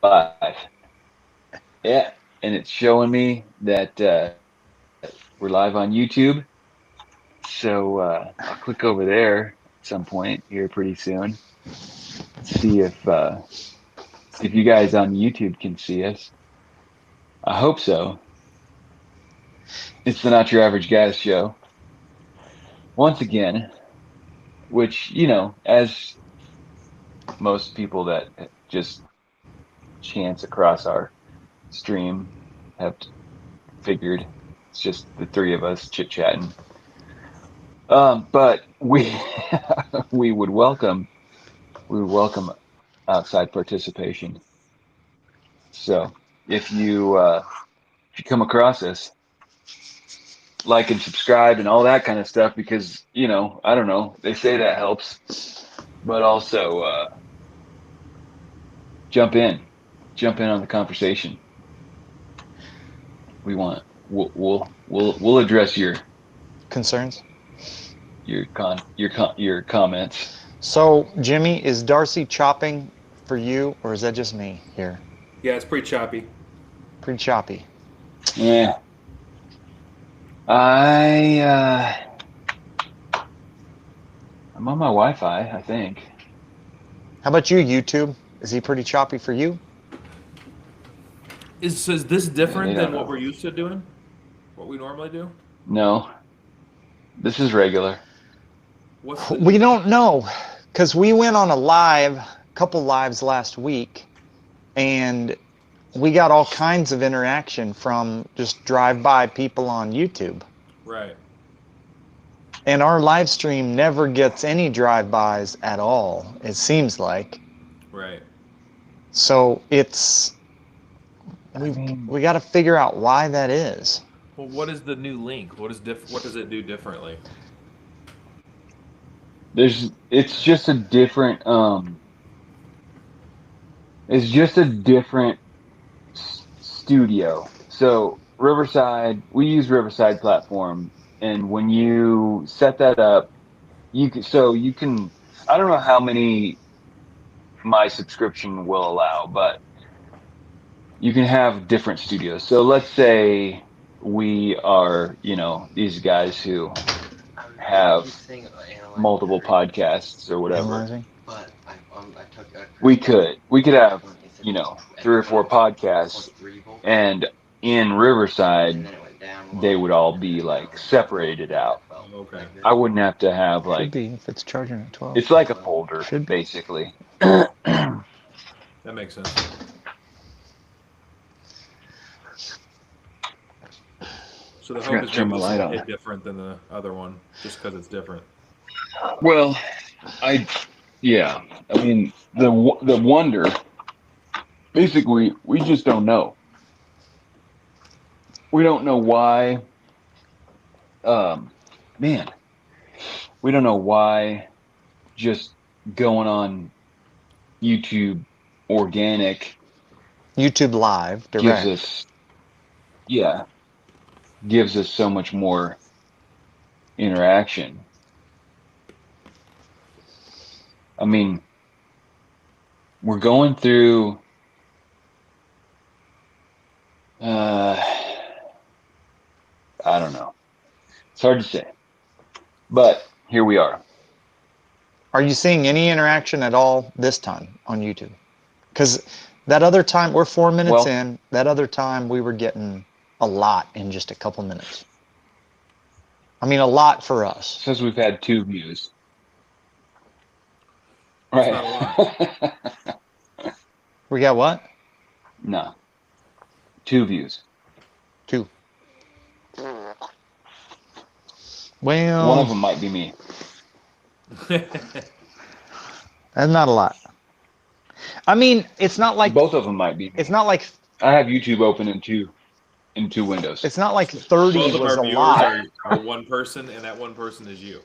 live. Yeah, and it's showing me that we're live on YouTube. So I'll click over there at some point here pretty soon. See if you guys on YouTube can see us. I hope so. It's the Not Your Average Guys show once again, which as most people that just chance across our stream have figured, it's just the three of us chit chatting. But we we would welcome outside participation. So if you come across us, like and subscribe and all that kind of stuff, because I don't know, they say that helps, but also jump in, jump in on the conversation. We'll address Concerns? your comments. So, Jimmy, is Darcy chopping for you, or is that just me here? Yeah, it's pretty choppy. Pretty choppy. Yeah, I I'm on my Wi-Fi, I think. How about you, YouTube? Is he pretty choppy for you? Is this Yeah, they different don't than what we're know. used to doing? What we normally do? No, this is regular. What's the We new thing? don't know, because we went on couple lives last week, and we got all kinds of interaction from just drive-by people on YouTube. Right. And our live stream never gets any drive-bys at all, it seems like. Right. So I mean, we got to figure out why that is. Well, what is the new link? What does it do differently? it's just a different it's just a different studio. So Riverside, we use Riverside platform, and when you set that up, you can. I don't know how many my subscription will allow, but you can have different studios. So let's say we are, these guys who have multiple podcasts or whatever. Analyzing. We could have, 3 or 4 podcasts, and in Riverside they would all be like separated out. Oh, okay. I wouldn't have to have Should like, be if it's charging at 12. it's like a folder Should be. basically. That makes sense. So the hope Forgot is to turn maybe my this will light on. hit different than the other one, just because it's different. Well, I yeah, I mean the wonder, basically we just don't know. We don't know why. Um, man, we don't know why just going on YouTube organic YouTube Live gives Direct. us, yeah, gives us so much more interaction. I mean, we're going through uh I don't know. It's hard to say. But here we are. Are you seeing any interaction at all this time on YouTube? Because that other time, we're 4 minutes Well, in, that other time we were getting a lot in just a couple minutes. I mean, a lot for us. says we've had 2 views. That's Right. not a lot. We got what? No, 2 views. Two. One of Well, them might be me. that's not a lot. I mean, Both of them might be it's me. not like I have YouTube open in two windows. it's not like 30 Both of was our a viewers lot. are one person, and that one person is you.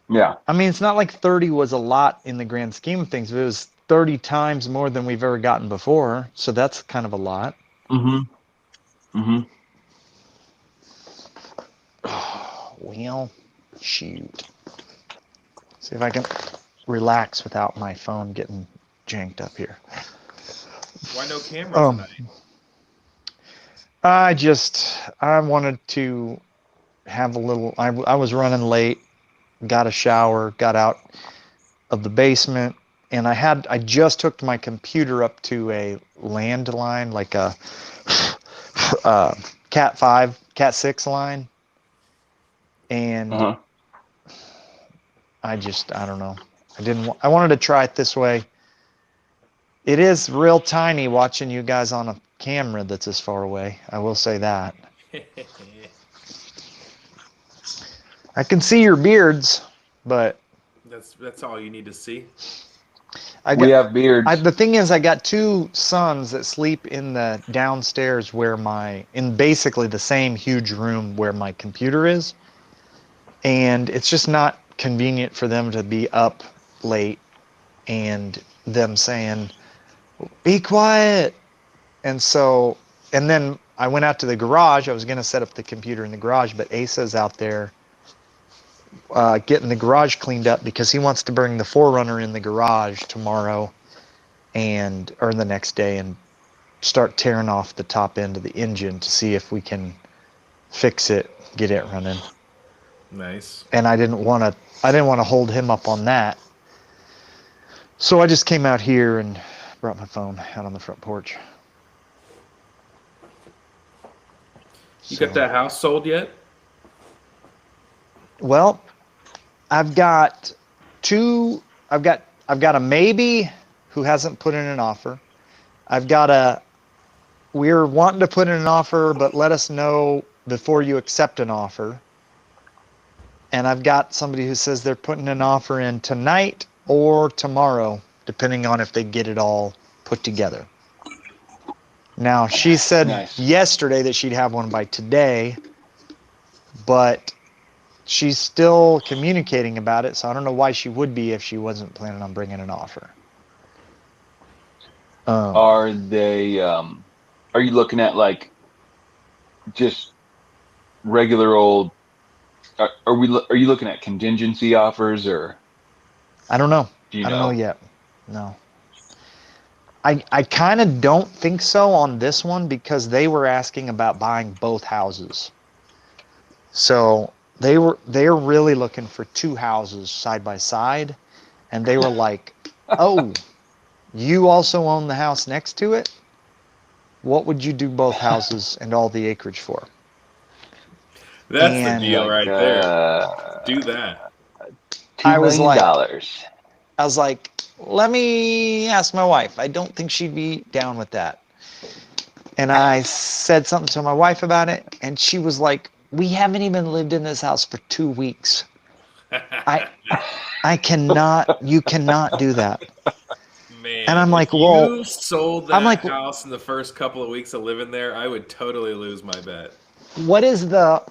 Yeah. I mean, it's not like 30 was a lot in the grand scheme of things. It was 30 times more than we've ever gotten before, so that's kind of a lot. Mm-hmm. Mm-hmm. Well, shoot. See if I can relax without my phone getting janked up here. Why no camera Um, tonight? I wanted to have a little. I was running late. Got a shower. Got out of the basement, and I just hooked my computer up to a landline, like a Cat 5, Cat 6 line, and Uh-huh. I don't know. I wanted to try it this way. It is real tiny watching you guys on a camera that's this far away. I will say that. I can see your beards, but That's all you need to see. We have beards. the thing is, I got two sons that sleep in the downstairs in basically the same huge room where my computer is. And it's just not convenient for them to be up late and them saying, be quiet. And then I went out to the garage. I was going to set up the computer in the garage, but Asa's out there getting the garage cleaned up because he wants to bring the 4Runner in the garage tomorrow or the next day and start tearing off the top end of the engine to see if we can fix it, get it running. Nice. And I didn't want to hold him up on that. So I just came out here and brought my phone out on the front porch. You got that house sold yet? Well, I've got a maybe who hasn't put in an offer. We're wanting to put in an offer, but let us know before you accept an offer. And I've got somebody who says they're putting an offer in tonight or tomorrow, depending on if they get it all put together. Now, she said yesterday that she'd have one by today, but she's still communicating about it, so I don't know why she would be if she wasn't planning on bringing an offer. Are you looking at like just regular old, are you looking at contingency offers or? I don't know. Do you I don't know yet. No. I kind of don't think so on this one because they were asking about buying both houses. So they're really looking for two houses side by side, and they were like, "Oh, you also own the house next to it? What would you do both houses and all the acreage for?" That's the deal right there. Do that. $2 million. I was like, let me ask my wife. I don't think she'd be down with that. And I said something to my wife about it, and she was like, we haven't even lived in this house for 2 weeks. You cannot do that. Man, and I'm like, well, you sold that house in the first couple of weeks of living there, I would totally lose my bet. What is the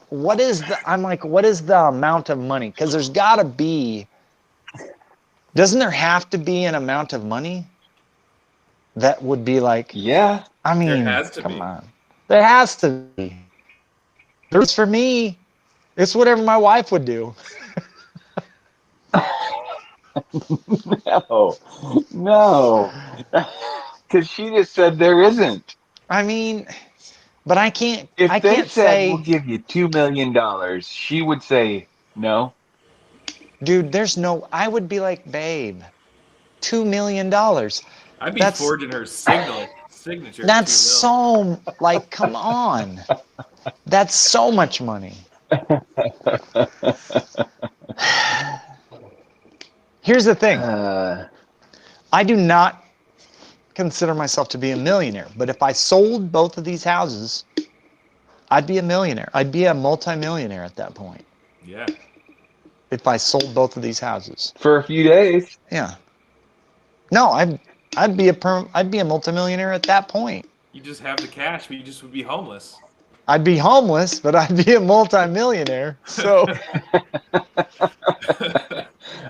amount of money? Because there's got to be, doesn't there have to be an amount of money that would be like, yeah, I mean, there has to come on. There has to be. There's for me, it's whatever my wife would do. No, because she just said there isn't. I mean, but I can't. If I they can't said say we'll give you $2 million, she would say no. Dude, there's no. I would be like, babe, $2 million. I'd be forging her signature. That's so like, come on. That's so much money. Here's the thing. I do not consider myself to be a millionaire, but if I sold both of these houses, I'd be a millionaire. I'd be a multimillionaire at that point. Yeah. If I sold both of these houses for a few days. Yeah. No, I'd be a multimillionaire at that point. You just have the cash, but you just would be homeless. I'd be homeless, but I'd be a multimillionaire. So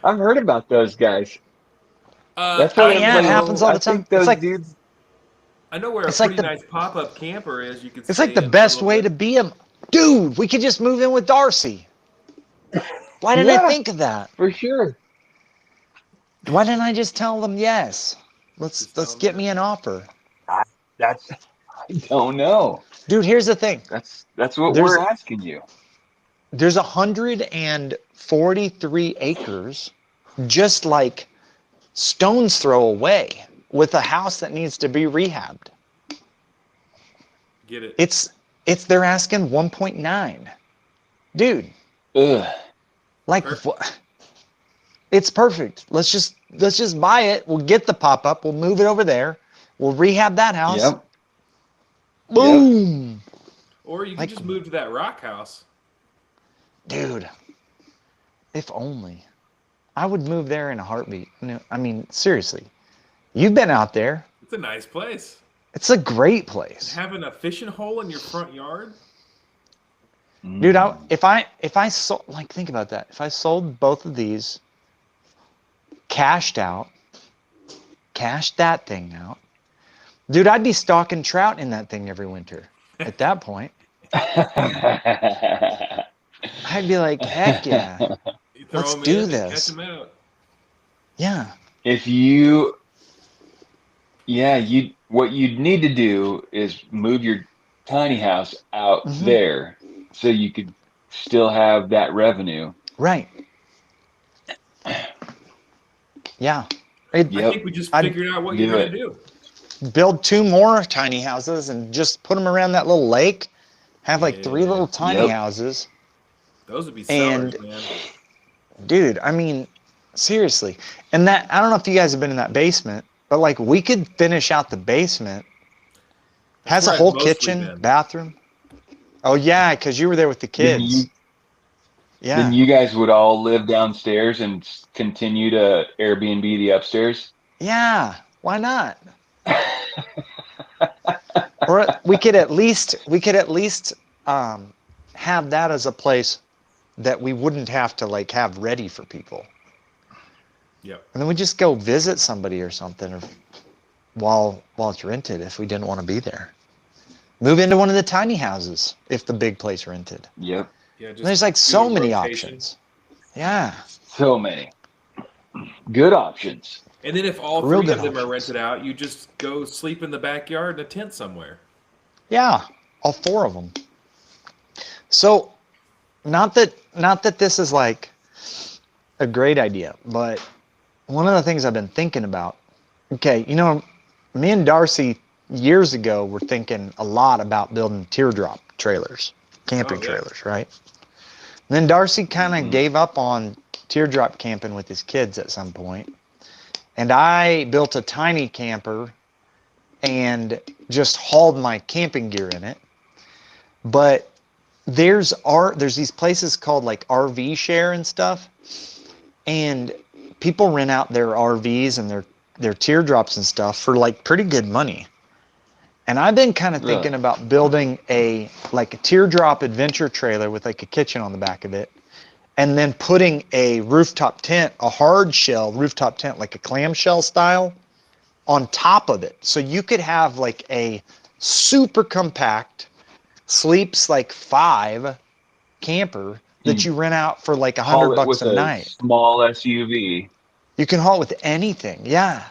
I've heard about those guys. That's what it happens all the time. Those dudes. I know where a pretty nice pop-up camper is. You could. It's like the best way to be a dude. We could just move in with Darcy. Why didn't I think of that? For sure. Why didn't I just tell them yes? Let's get me an offer. That's I don't know. Dude, here's the thing. That's what There's we're asking you. there's 143 acres just like stone's throw away with a house that needs to be rehabbed. Get it? It's they're asking 1.9. Dude, Ugh. like it's perfect. Let's just buy it. We'll get the pop-up. We'll move it over there. We'll rehab that house. Yep. Boom. Yep. Or you can just move to that rock house. Dude, if only. I would move there in a heartbeat. No, I mean, seriously. You've been out there. It's a nice place. It's a great place. Having a fishing hole in your front yard? Dude, if I sold, like, think about that. If I sold both of these, cashed that thing out, dude, I'd be stocking trout in that thing every winter. At that point, I'd be like, heck yeah, let's do this. Catch 'em out. Yeah. What you'd need to do is move your tiny house out there so you could still have that revenue. Right. Yeah. I think we just figured out what you're going to do. Build 2 more tiny houses and just put them around that little lake. Have like 3 little tiny houses. Those would be sellers, man. Dude, I mean, seriously. And that, I don't know if you guys have been in that basement, but like we could finish out the basement. Has a whole kitchen, bathroom. Oh yeah, because you were there with the kids. Then you guys would all live downstairs and continue to Airbnb the upstairs? Yeah, why not? Or we could at least have that as a place that we wouldn't have to like have ready for people. Yep. And then we just go visit somebody or something, or while it's rented if we didn't want to be there. Move into one of the tiny houses if the big place rented. Yep. Yeah, there's like so many options. Yeah. So many. Good options. And then if all 3 of them are rented out, you just go sleep in the backyard in a tent somewhere. Yeah, all 4 of them. So, not that this is like a great idea, but one of the things I've been thinking about, okay, me and Darcy years ago were thinking a lot about building teardrop trailers, camping trailers, right? And then Darcy kind of gave up on teardrop camping with his kids at some point. And I built a tiny camper and just hauled my camping gear in it. But there's these places called like RV share and stuff. And people rent out their RVs and their teardrops and stuff for like pretty good money. And I've been kind of thinking about building a teardrop adventure trailer with like a kitchen on the back of it, and then putting a rooftop tent, a hard shell rooftop tent, like a clamshell style, on top of it. So you could have like a super compact, sleeps like 5 camper that you rent out for like $100 a night. Small SUV. You can haul it with anything. Yeah.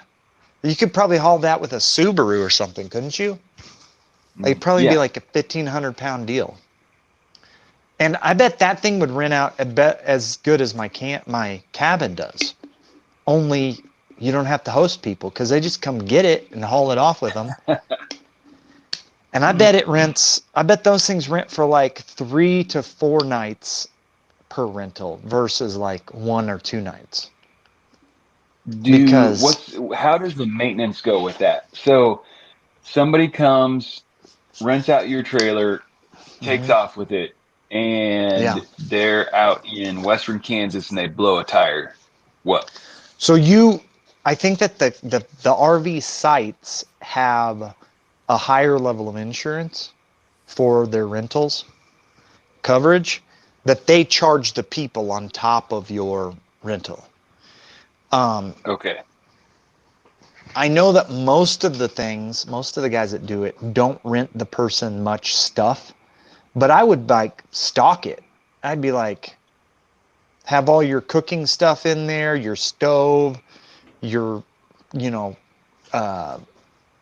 You could probably haul that with a Subaru or something, couldn't you? It'd probably be like a 1,500-pound deal. And I bet that thing would rent out as good as my cabin does. Only you don't have to host people because they just come get it and haul it off with them. And I bet those things rent for like 3 to 4 nights per rental versus like 1 or 2 nights. How does the maintenance go with that? So somebody comes, rents out your trailer, takes off with it, and they're out in western Kansas and they blow a tire. What? So I think that the RV sites have a higher level of insurance for their rentals coverage that they charge the people on top of your rental. Okay. I know that most of the guys that do it don't rent the person much stuff, but I would like stock it. I'd be like, have all your cooking stuff in there, your stove, your,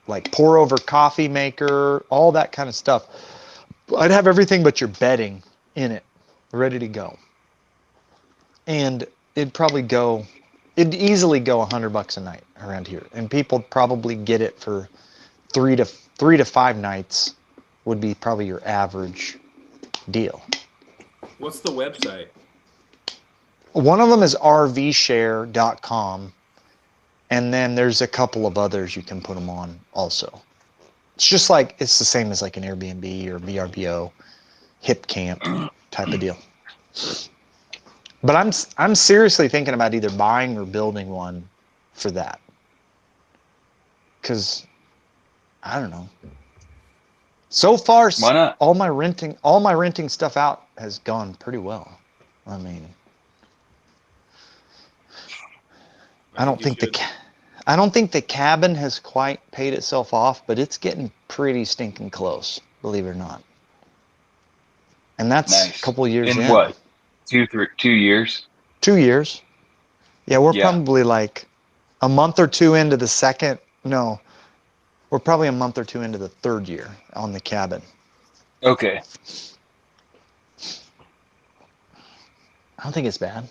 like pour over coffee maker, all that kind of stuff. I'd have everything but your bedding in it, ready to go. And it'd easily go $100 a night around here. And people probably get it for 3 to 5 nights would be probably your average deal. What's the website? One of them is rvshare.com. And then there's a couple of others you can put them on also. It's just like, it's the same as like an Airbnb or VRBO, HipCamp type of deal. But I'm seriously thinking about either buying or building one for that. Because, I don't know. So far, Why not? all my renting stuff out has gone pretty well. I mean, I don't think the cabin has quite paid itself off, but it's getting pretty stinking close, believe it or not. And that's Nice. a couple of years in. What? 2 years? 2 years. Yeah, we're probably like a month or two into the second. No, we're probably a month or two into the third year on the cabin. Okay. I don't think it's bad,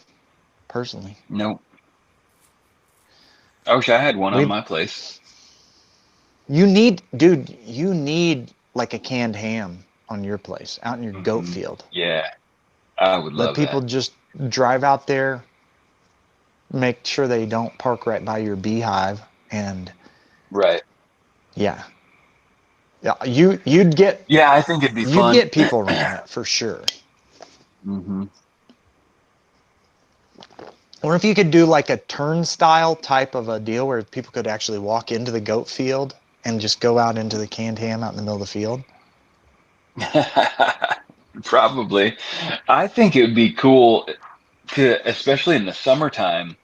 personally. Nope. I wish I had one on my place. You need like a canned ham on your place, out in your goat field. Yeah, I would love Let people just drive out there, make sure they don't park right by your beehive, and right. Yeah, you'd get. Yeah, I think it'd be fun. You'd get people around it for sure. Mm-hmm. Or if you could do like a turnstile type of a deal where people could actually walk into the goat field and just go out into the canned ham out in the middle of the field. Probably. I think it would be cool to, especially in the summertime,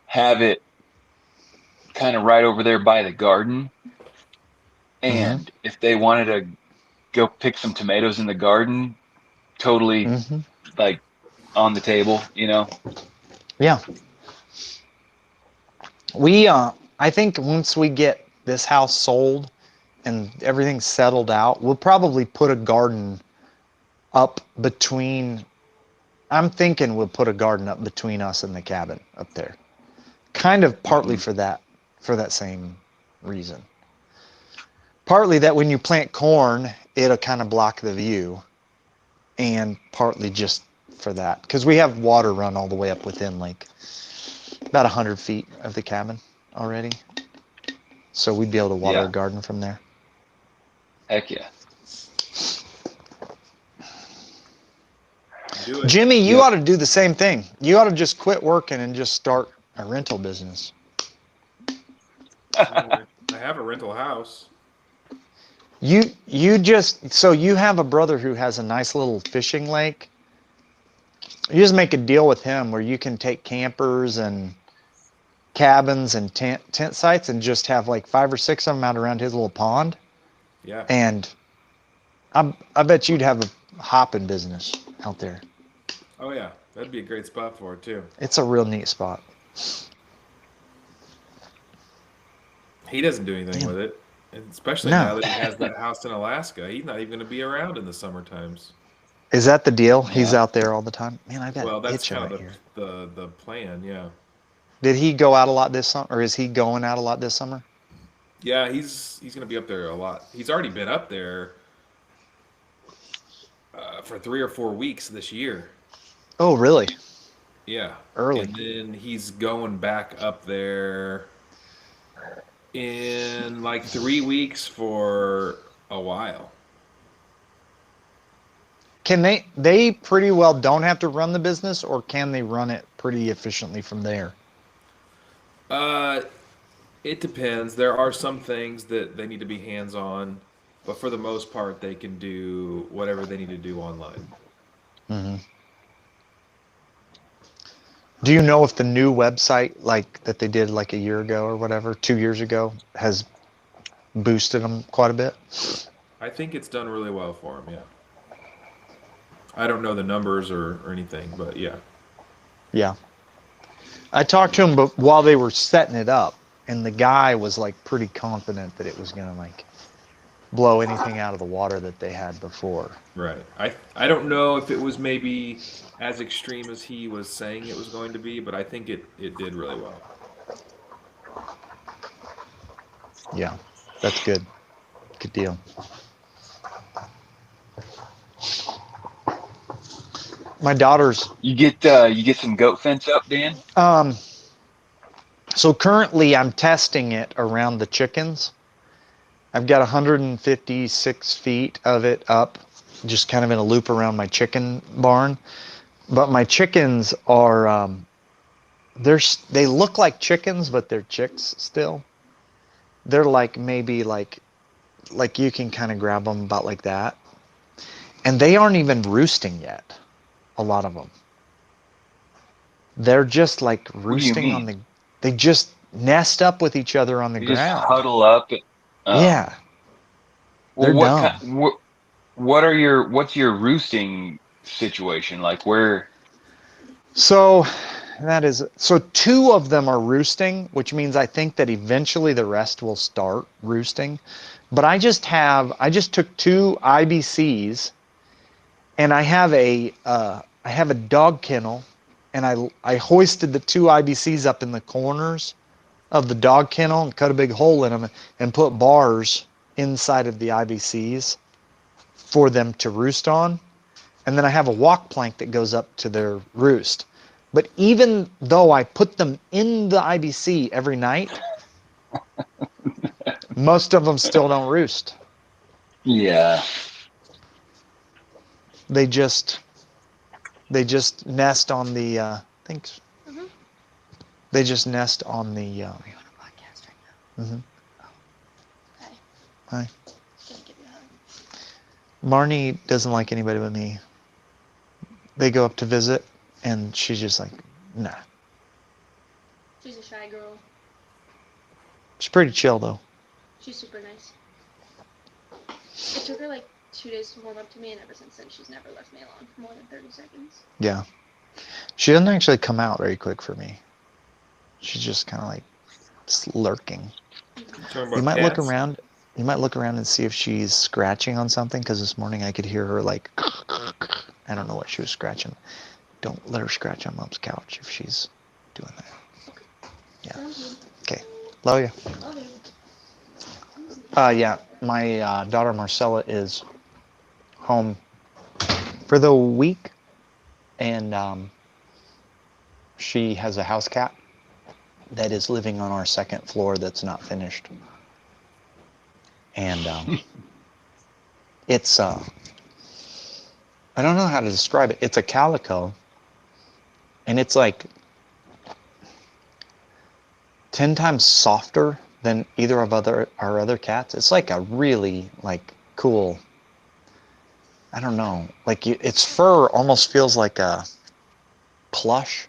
have it kind of right over there by the garden. And if they wanted to go pick some tomatoes in the garden, totally like on the table, you know? Yeah. I think once we get this house sold and everything's settled out, we'll probably put a garden up between. I'm thinking we'll put a garden up between us and the cabin up there. Kind of partly for that same reason. Partly that when you plant corn, it'll kind of block the view, and partly just for that, because we have water run all the way up within like about 100 feet of the cabin already, so we'd be able to water a garden from there. Heck yeah. Jimmy, you ought to do the same thing. You ought to just quit working and just start a rental business. I have a rental house. You have a brother who has a nice little fishing lake. You just make a deal with him where you can take campers and cabins and tent sites and just have like 5 or 6 of them out around his little pond. Yeah. And I bet you'd have a hopping business out there. Oh yeah, that'd be a great spot for it too. It's a real neat spot. He doesn't do anything with it, and especially now that he has that house in Alaska. He's not even going to be around in the summer times. Is that the deal? He's out there all the time. Man, I got that's itch kind right of here. the plan. Yeah. Did he go out a lot this summer, or is he going out a lot this summer? Yeah, he's going to be up there a lot. He's already been up there for 3 or 4 weeks this year. Oh, really? Yeah. Early. And then he's going back up there in like 3 weeks for a while. Can they pretty well don't have to run the business, or can they run it pretty efficiently from there? It depends. There are some things that they need to be hands-on, but for the most part, they can do whatever they need to do online. Mm-hmm. Do you know if the new website, like that they did like a year ago or whatever, 2 years ago, has boosted them quite a bit? I think it's done really well for them, yeah. I don't know the numbers or anything, but yeah. Yeah. I talked to them while they were setting it up, and the guy was like pretty confident that it was gonna like blow anything out of the water that they had before. Right. I don't know if it was maybe as extreme as he was saying it was going to be, but I think it did really well. Yeah, that's good. Good deal. My daughter's You get some goat fence up, Dan? So currently I'm testing it around the chickens. I've got 156 feet of it up, just kind of in a loop around my chicken barn. But my chickens are, they look like chickens, but they're chicks still. They're like maybe like you can kind of grab them about like that. And they aren't even roosting yet, a lot of them. They're just like What do you roosting on mean? they just nest up with each other on the You just ground. huddle up. Oh. Yeah, Well, they're dumb. what's your roosting situation? Like where? So so two of them are roosting, which means I think that eventually the rest will start roosting. But I just took two IBCs, and I have a dog kennel, and I hoisted the two IBCs up in the corners of the dog kennel and cut a big hole in them and put bars inside of the IBCs for them to roost on. And then I have a walk plank that goes up to their roost. But even though I put them in the IBC every night, most of them still don't roost. Yeah. They just nest on the thanks. They just nest on the Are you on a podcast right now? mhm. Oh, okay. Hi. Just gonna give you a hug. Marnie doesn't like anybody but me. They go up to visit, and she's just like, nah. She's a shy girl. She's pretty chill though. She's super nice. It took her like 2 days to warm up to me, and ever since then, she's never left me alone for more than 30 seconds. Yeah. She doesn't actually come out very quick for me. She's just kind of like just lurking. Talking about You might look cats? around. You might look around and see if she's scratching on something, because this morning I could hear her like, I don't know what she was scratching. Don't let her scratch on Mom's couch if she's doing that. Yeah. Sounds Okay. Love you. good. Love you. Yeah. My daughter Marcella is home for the week, and she has a house cat that is living on our second floor that's not finished. And it's I don't know how to describe it. It's a calico, and it's like 10 times softer than either of our other cats. It's like a really like cool, I don't know, like its fur almost feels like a plush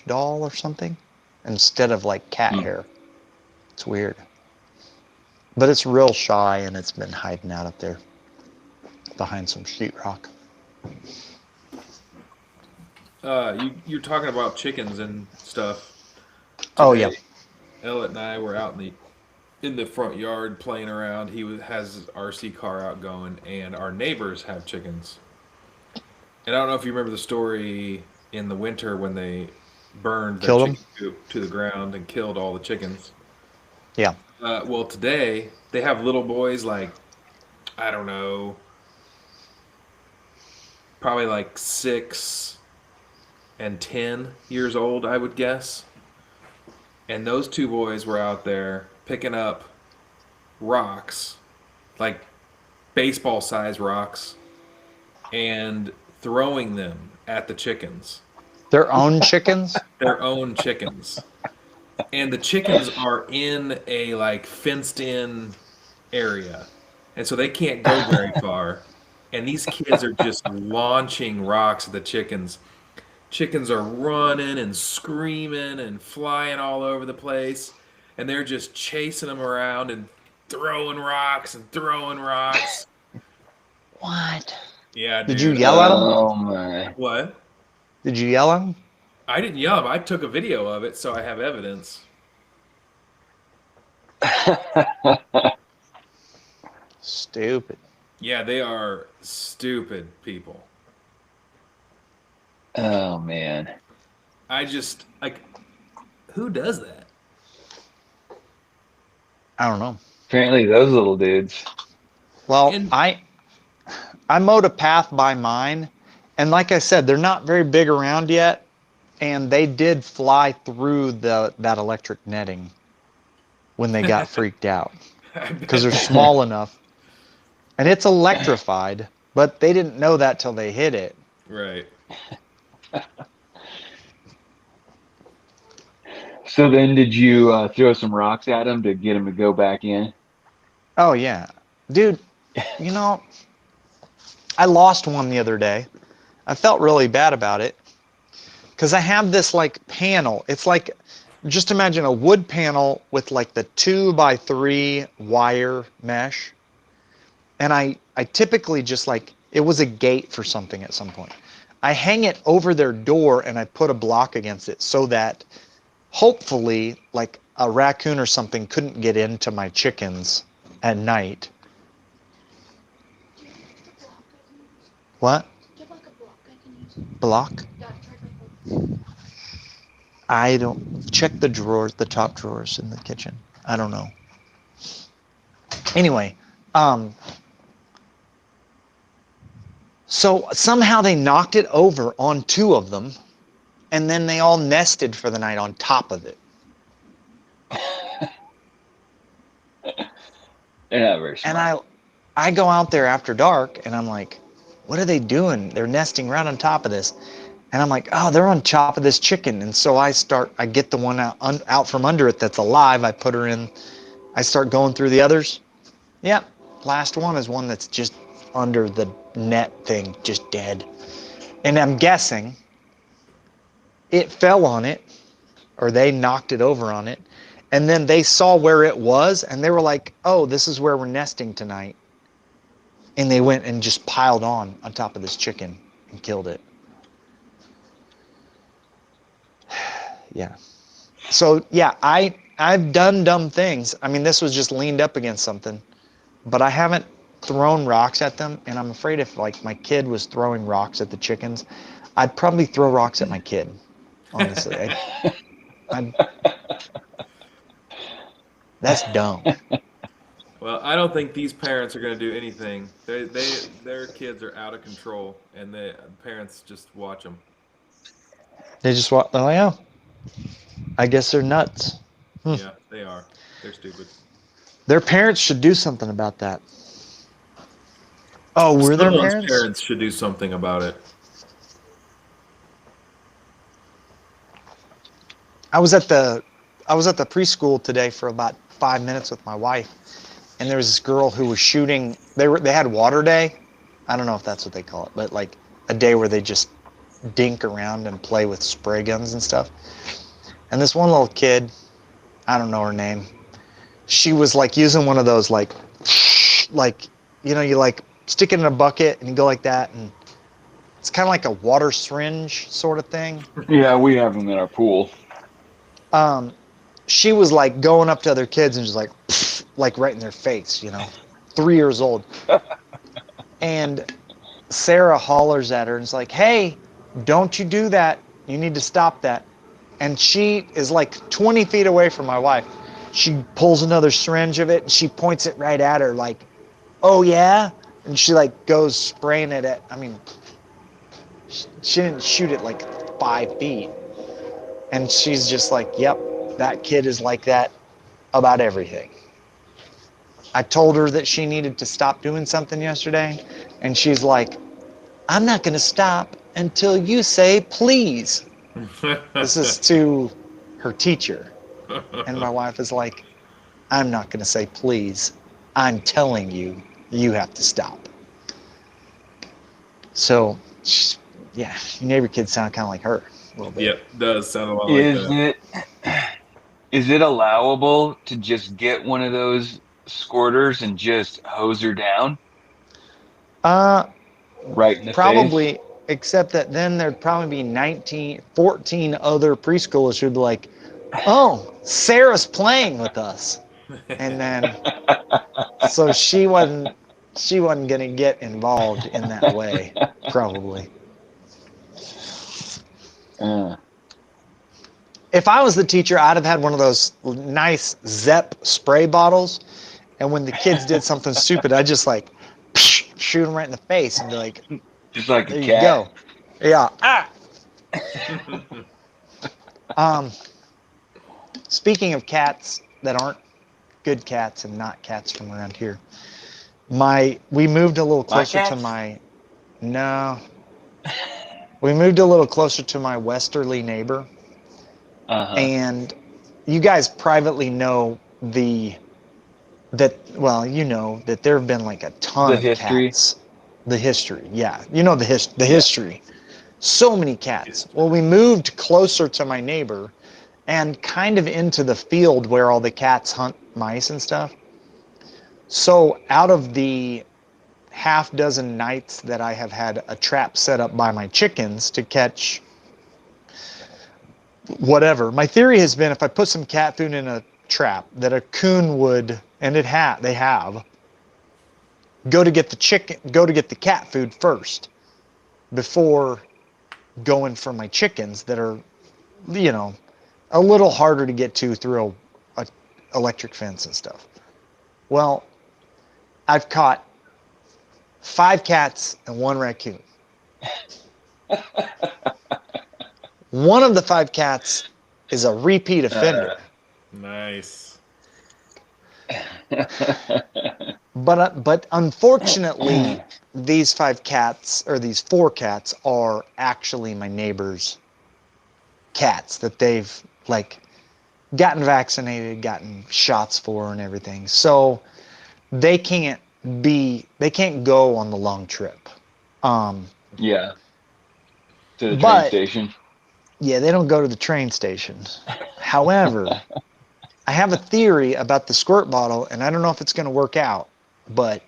doll or something, instead of like cat hair. It's weird. But it's real shy, and it's been hiding out up there behind some sheetrock. You're talking about chickens and stuff. Oh yeah. Today, Elliot and I were out in the front yard playing around. Has his RC car out going, and our neighbors have chickens. And I don't know if you remember the story in the winter when they burned their Killed 'em? chicken coop to the ground and killed all the chickens. Yeah. Well, today they have little boys like, I don't know, probably like 6 and 10 years old, I would guess. And those two boys were out there picking up rocks, like baseball size rocks, and throwing them at the chickens, Their own chickens? their own chickens. And the chickens are in a like fenced in area. And so they can't go very far. And these kids are just launching rocks at the chickens. Chickens are running and screaming and flying all over the place. And they're just chasing them around and throwing rocks and throwing rocks. What? Yeah, Did you dude. yell at them? Oh my. What? Did you yell at them? I didn't yell. I took a video of it, so I have evidence. Stupid. Yeah, they are stupid people. Oh man. I just like, who does that? I don't know. Apparently those little dudes. Well, And I mowed a path by mine, and like I said, they're not very big around yet, and they did fly through that electric netting when they got freaked out I because bet they're they, small enough, and it's electrified, but they didn't know that till they hit it. right. So then did you throw some rocks at them to get them to go back in? Oh yeah, dude. You know, I lost one the other day. I felt really bad about it because I have this like panel. It's like, just imagine a wood panel with like the 2x3 wire mesh. And I typically just like, it was a gate for something at some point. I hang it over their door and I put a block against it so that hopefully like a raccoon or something couldn't get into my chickens at night. What? Do you have like a block I can use? Block? Yeah, I've tried my phone. I don't check the drawers, the top drawers in the kitchen. I don't know. Anyway, um, so somehow they knocked it over on two of them, and then they all nested for the night on top of it. They're not very smart. And I go out there after dark, and I'm like, what are they doing? They're nesting right on top of this. And I'm like, oh, they're on top of this chicken. And so I get the one out from under it that's alive. I put her in. I start going through the others. Yep, last one is one that's just under the net thing, just dead. And I'm guessing it fell on it, or they knocked it over on it. And then they saw where it was, and they were like, oh, this is where we're nesting tonight. And they went and just piled on top of this chicken and killed it. Yeah. So yeah, I've done dumb things. I mean, this was just leaned up against something, but I haven't thrown rocks at them. And I'm afraid if like my kid was throwing rocks at the chickens, I'd probably throw rocks at my kid. Honestly, that's dumb. Well, I don't think these parents are going to do anything. Their kids are out of control, and the parents just watch them. They just walk. They're like, oh, I guess they're nuts. Yeah, they are. They're stupid. Their parents should do something about that. Oh, were their Someone's parents? parents should do something about it. I was at the preschool today for about 5 minutes with my wife, and there was this girl who was shooting. They had water day. I don't know if that's what they call it, but like a day where they just dink around and play with spray guns and stuff. And this one little kid, I don't know her name, she was like using one of those like you know, you like stick it in a bucket and you go like that, and it's kind of like a water syringe sort of thing. Yeah, we have them in our pool. She was like going up to other kids and just like right in their face, you know, 3 years old. And Sarah hollers at her and is like, hey, don't you do that. You need to stop that. And she is like 20 feet away from my wife. She pulls another syringe of it and she points it right at her like, oh yeah? And she like goes spraying it at, I mean, she didn't shoot it like 5 feet. And she's just like, yep, that kid is like that about everything. I told her that she needed to stop doing something yesterday, and she's like, I'm not going to stop until you say please. This is to her teacher. And my wife is like, I'm not going to say please. I'm telling you, you have to stop. So, yeah, your neighbor kids sound kind of like her a little bit. Yep, does sound a lot like that. Is it allowable to just get one of those squirters and just hose her down right in the Probably, face? except that then there'd probably be 14 other preschoolers who'd be like, oh, Sarah's playing with us. And then so she wasn't gonna get involved in that way, probably. Uh, If I was the teacher, I'd have had one of those nice Zep spray bottles, and when the kids did something stupid, I'd just like shoot them right in the face and be like, just like a "There you cat. go." Yeah. Ah. Speaking of cats that aren't good cats and not cats from around here, we moved a little My closer to cats? my no, we moved a little closer to my westerly neighbor, Uh-huh. and you guys privately know that well, you know that there have been like a ton The of history. cats. The history, yeah, you know the Yeah. history. So many cats. Well, we moved closer to my neighbor and kind of into the field where all the cats hunt mice and stuff. So out of the half dozen nights that I have had a trap set up by my chickens to catch whatever, my theory has been if I put some cat food in a trap that a coon would, and they have, go to get the cat food first before going for my chickens that are, you know, a little harder to get to through a electric fence and stuff. Well, I've caught 5 cats and 1 raccoon. One of the 5 cats is a repeat offender. Nice. But unfortunately, these 5 cats or these 4 cats are actually my neighbor's cats that they've like gotten vaccinated, gotten shots for and everything. So they can't go on the long trip. Yeah. To the train But station. yeah, they don't go to the train station. However, I have a theory about the squirt bottle, and I don't know if it's going to work out, but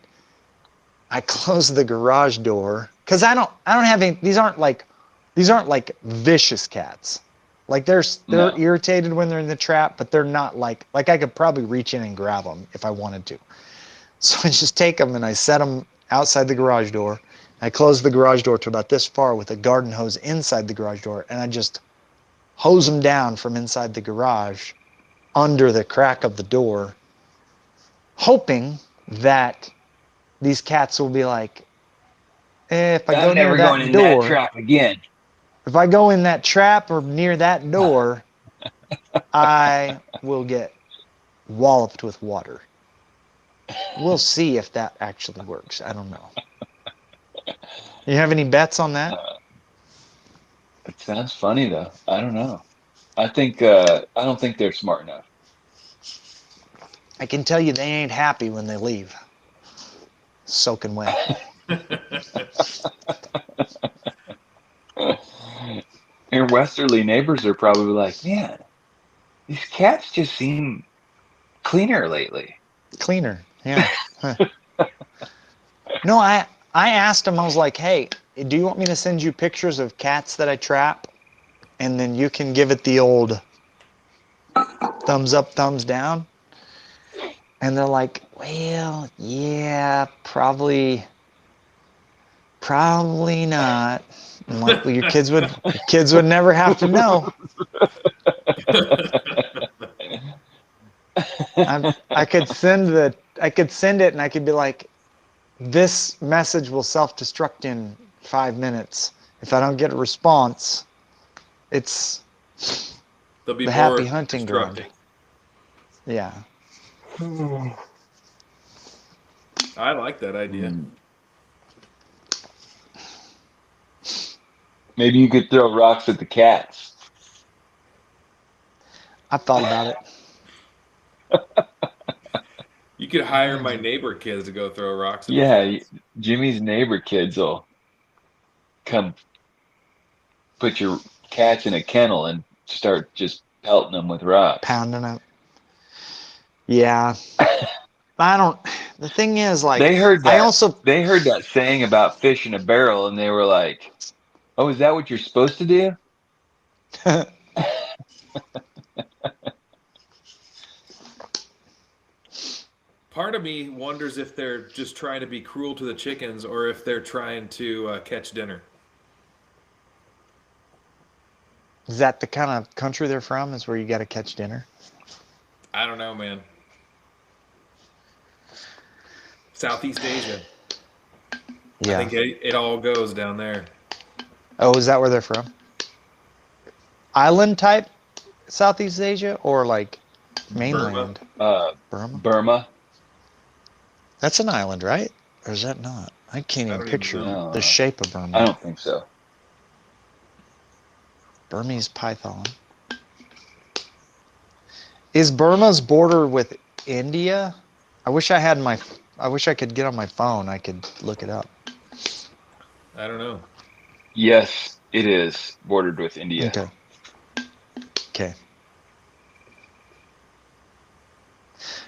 I closed the garage door because I don't have any. These aren't like vicious cats. Like they're No. irritated when they're in the trap, but they're not like I could probably reach in and grab them if I wanted to. So I just take them and I set them outside the garage door. I close the garage door to about this far with a garden hose inside the garage door, and I just hose them down from inside the garage under the crack of the door, hoping that these cats will be like, if I go I'm near never going that in that door, trap again. if I go in that trap or near that door, I will get walloped with water. We'll see if that actually works. I don't know. You have any bets on that? It sounds funny though. I don't know. I don't think they're smart enough. I can tell you they ain't happy when they leave. Soaking wet. Your westerly neighbors are probably like, man, these cats just seem cleaner lately. Cleaner. Yeah. Huh. No, I asked him, I was like, hey, do you want me to send you pictures of cats that I trap? And then you can give it the old thumbs up, thumbs down. And they're like, well, yeah, probably not. I'm like, well, your kids would never have to know. I could send it and I could be like, this message will self-destruct in 5 minutes. If I don't get a response, it's They'll be the more happy hunting ground. destructing. Yeah. I like that idea. Maybe you could throw rocks at the cats. I've thought about it. You could hire my neighbor kids to go throw rocks at the Yeah, cats. Jimmy's neighbor kids will come put your cats in a kennel and start just pelting them with rocks. Pounding it. Yeah. The thing is, like, They heard that. I also, They heard that saying about fish in a barrel, and they were like, "Oh, is that what you're supposed to do?" Part of me wonders if they're just trying to be cruel to the chickens or if they're trying to catch dinner. Is that the kind of country they're from? Is where you got to catch dinner? I don't know, man. Southeast Asia. Yeah. I think it all goes down there. Oh, is that where they're from? Island type Southeast Asia or like mainland? Burma? Burma. That's an island, right? Or is that not? I can't I even don't even picture know. the shape of Burma. I don't think so. Burmese python. Is Burma's border with India? I wish I could get on my phone. I could look it up. I don't know. Yes, it is bordered with India. Okay. Okay.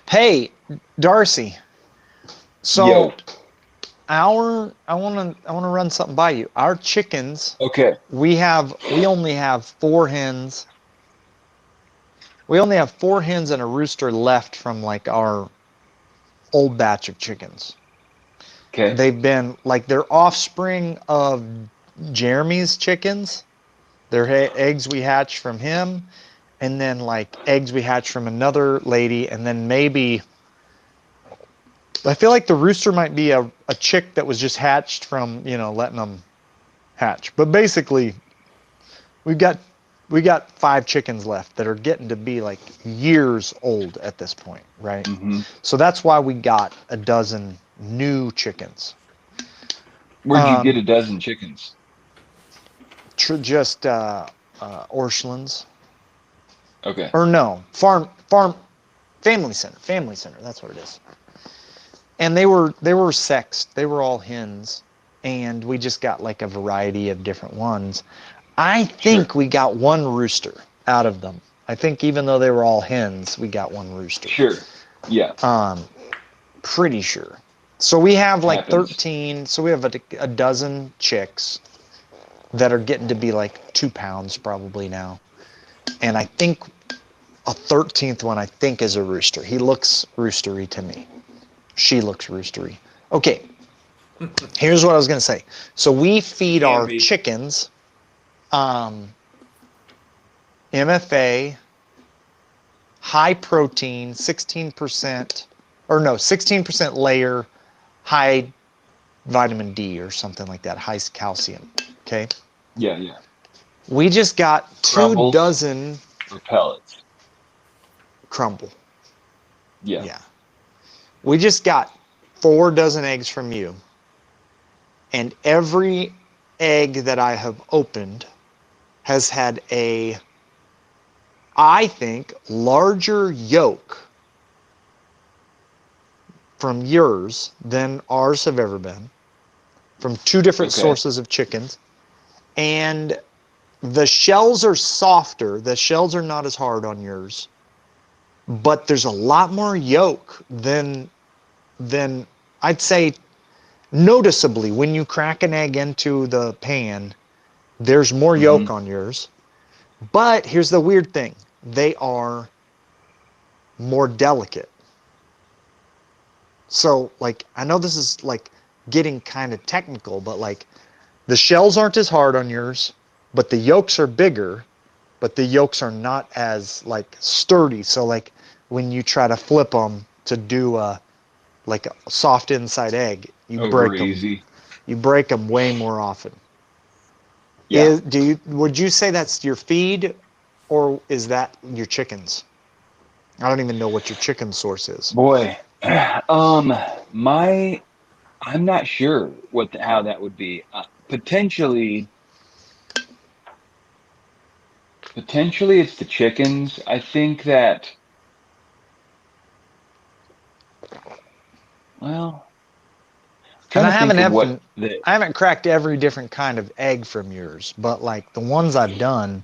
Hey, Darcy. So Yo. I want to run something by you. Our chickens, Okay. we only have 4 hens. We only have 4 hens and a rooster left from like our old batch of chickens. Okay. They've been like they're offspring of Jeremy's chickens. They're eggs we hatched from him, and then like eggs we hatched from another lady, and then maybe I feel like the rooster might be a chick that was just hatched from, letting them hatch. But basically, we got 5 chickens left that are getting to be like years old at this point, right? Mm-hmm. So that's why we got a dozen new chickens. Where'd you get a dozen chickens? Just Orchlands. Okay. Or no, farm, family center. That's what it is. And they were sexed. They were all hens, and we just got like a variety of different ones. I think we got 1 rooster out of them. I think even though they were all hens, we got 1 rooster. Sure. Yeah. Pretty sure. So we have like Happens. 13. So we have a dozen chicks that are getting to be like 2 pounds probably now. And I think a 13th one is a rooster. He looks roostery to me. She looks roostery. Okay. Here's what I was going to say. So we feed our chickens MFA, high protein, 16% layer, high vitamin D or something like that, high calcium. Okay. Yeah. We just got 2 Crumbles dozen or pellets. crumble. Yeah. We just got 4 dozen eggs from you. And every egg that I have opened has had I think, larger yolk from yours than ours have ever been, from 2 different sources of chickens. And the shells are softer. The shells are not as hard on yours. But there's a lot more yolk than I'd say noticeably when you crack an egg into the pan, there's more yolk on yours. But here's the weird thing. They are more delicate. So, like, I know this is, like, getting kind of technical, but, like, the shells aren't as hard on yours, but the yolks are bigger, but the yolks are not as, like, sturdy. So, like, when you try to flip them to do a soft inside egg, you break them. Easy. You break them way more often. Yeah. Would you say that's your feed, or is that your chickens? I don't even know what your chicken source is. Boy, I'm not sure how that would be. Potentially it's the chickens. I think that. Well, and I haven't cracked every different kind of egg from yours, but like the ones I've done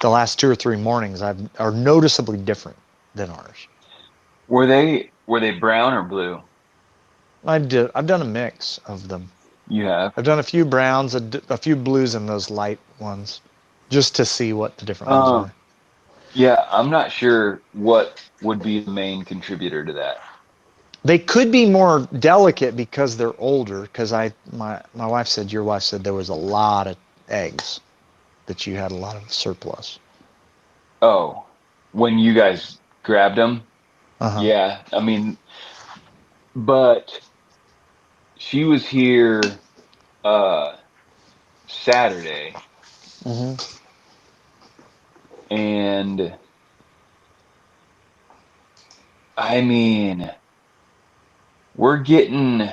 the last 2 or 3 mornings are noticeably different than ours. Were they brown or blue? I've done a mix of them. You have? I've done a few browns, a few blues, and those light ones, just to see what the different ones are. Yeah, I'm not sure what would be the main contributor to that. They could be more delicate because they're older. Because my wife said, your wife said there was a lot of eggs, that you had a lot of surplus. Oh, when you guys grabbed them, Uh-huh. yeah. I mean, but she was here Saturday, Hmm. and I mean, we're getting.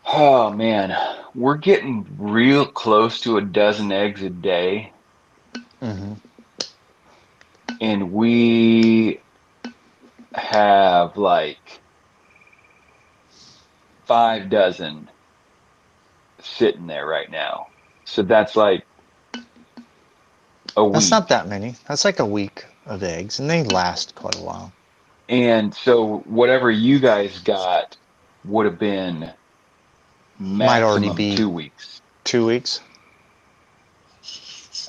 Oh man, we're getting real close to a dozen eggs a day, Hmm. and we have like 5 dozen sitting there right now. So that's like a That's not week. that many. That's like a week of eggs, and they last quite a while. And so whatever you guys got would have been Might already maximum be 2 weeks. 2 weeks.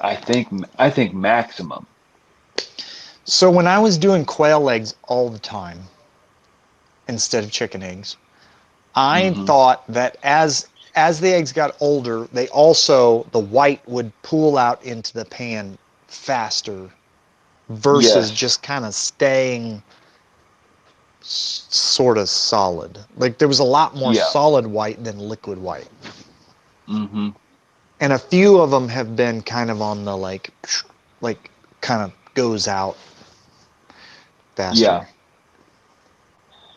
I think maximum. So when I was doing quail eggs all the time instead of chicken eggs, I Hmm. thought that as the eggs got older, they also the white would pool out into the pan faster versus Yes. just kind of staying sort of solid. Like there was a lot more Yeah. solid white than liquid white. Hmm. And a few of them have been kind of on the like kind of goes out Yeah. faster.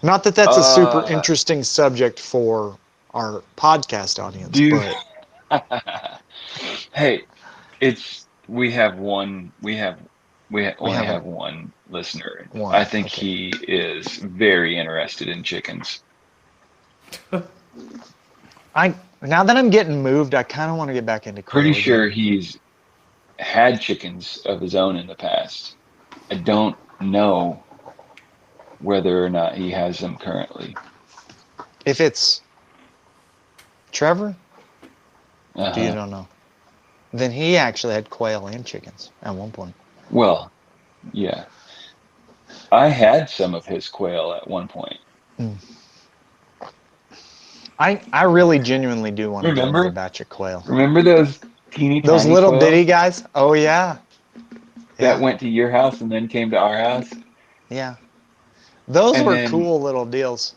Not that that's a super Uh, interesting subject for our podcast audience, dude. but Hey, it's we we only have have one listener. one. I think Okay. he is very interested in chickens. I now that I'm getting moved, I kind of want to get back into Pretty quail sure again. he's had chickens of his own in the past. I don't know whether or not he has them currently. If it's Trevor, do you Uh-huh. don't know? Then he actually had quail and chickens at one point. Well, yeah. I had some of his quail at one point. Mm. I really genuinely do want to get another Remember? batch of quail. Remember those teeny Those tiny little bitty quail guys? Oh yeah. that Yeah. went to your house and then came to our house? Yeah. Those And were then, cool little deals.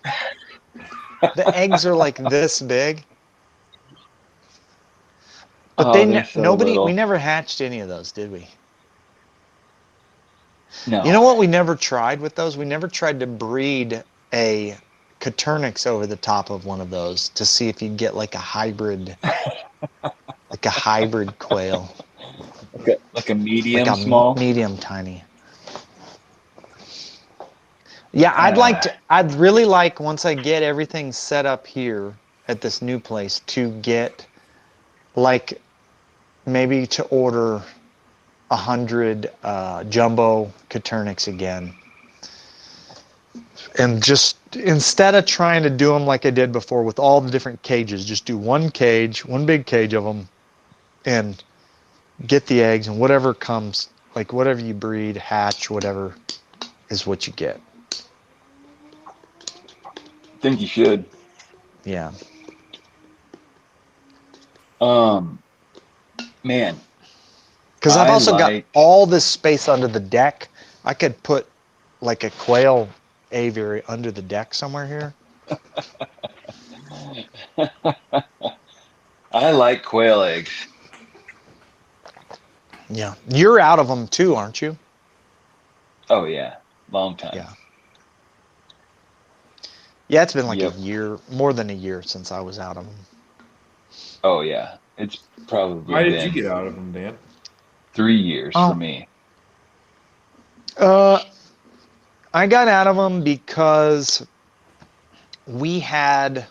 The eggs are like this big, but oh, they're so we little. never hatched any of those, did we? You know No. what we never tried with those? We never tried to breed a Coturnix over the top of one of those to see if you'd get like a hybrid quail, Like a like medium a small. medium tiny. Yeah, Uh, I'd really like once I get everything set up here at this new place to get like maybe to order 100 jumbo Coturnix again. And just instead of trying to do them like I did before with all the different cages, just do one cage, one big cage of them, and get the eggs and whatever comes, like whatever you breed, hatch, whatever is what you get. think you should. Yeah. Um, Man, Because I've I also got like. all this space under the deck. I could put like a quail aviary under the deck somewhere here. I like quail eggs. Yeah. You're out of them too, aren't you? Oh yeah, long time. Yeah. Yeah, it's been like a Yep. year, more than a year since I was out of them. Oh yeah, it's probably Why did you been get out of them, Dan? 3 years for Oh, me. uh, I got out of them because we had,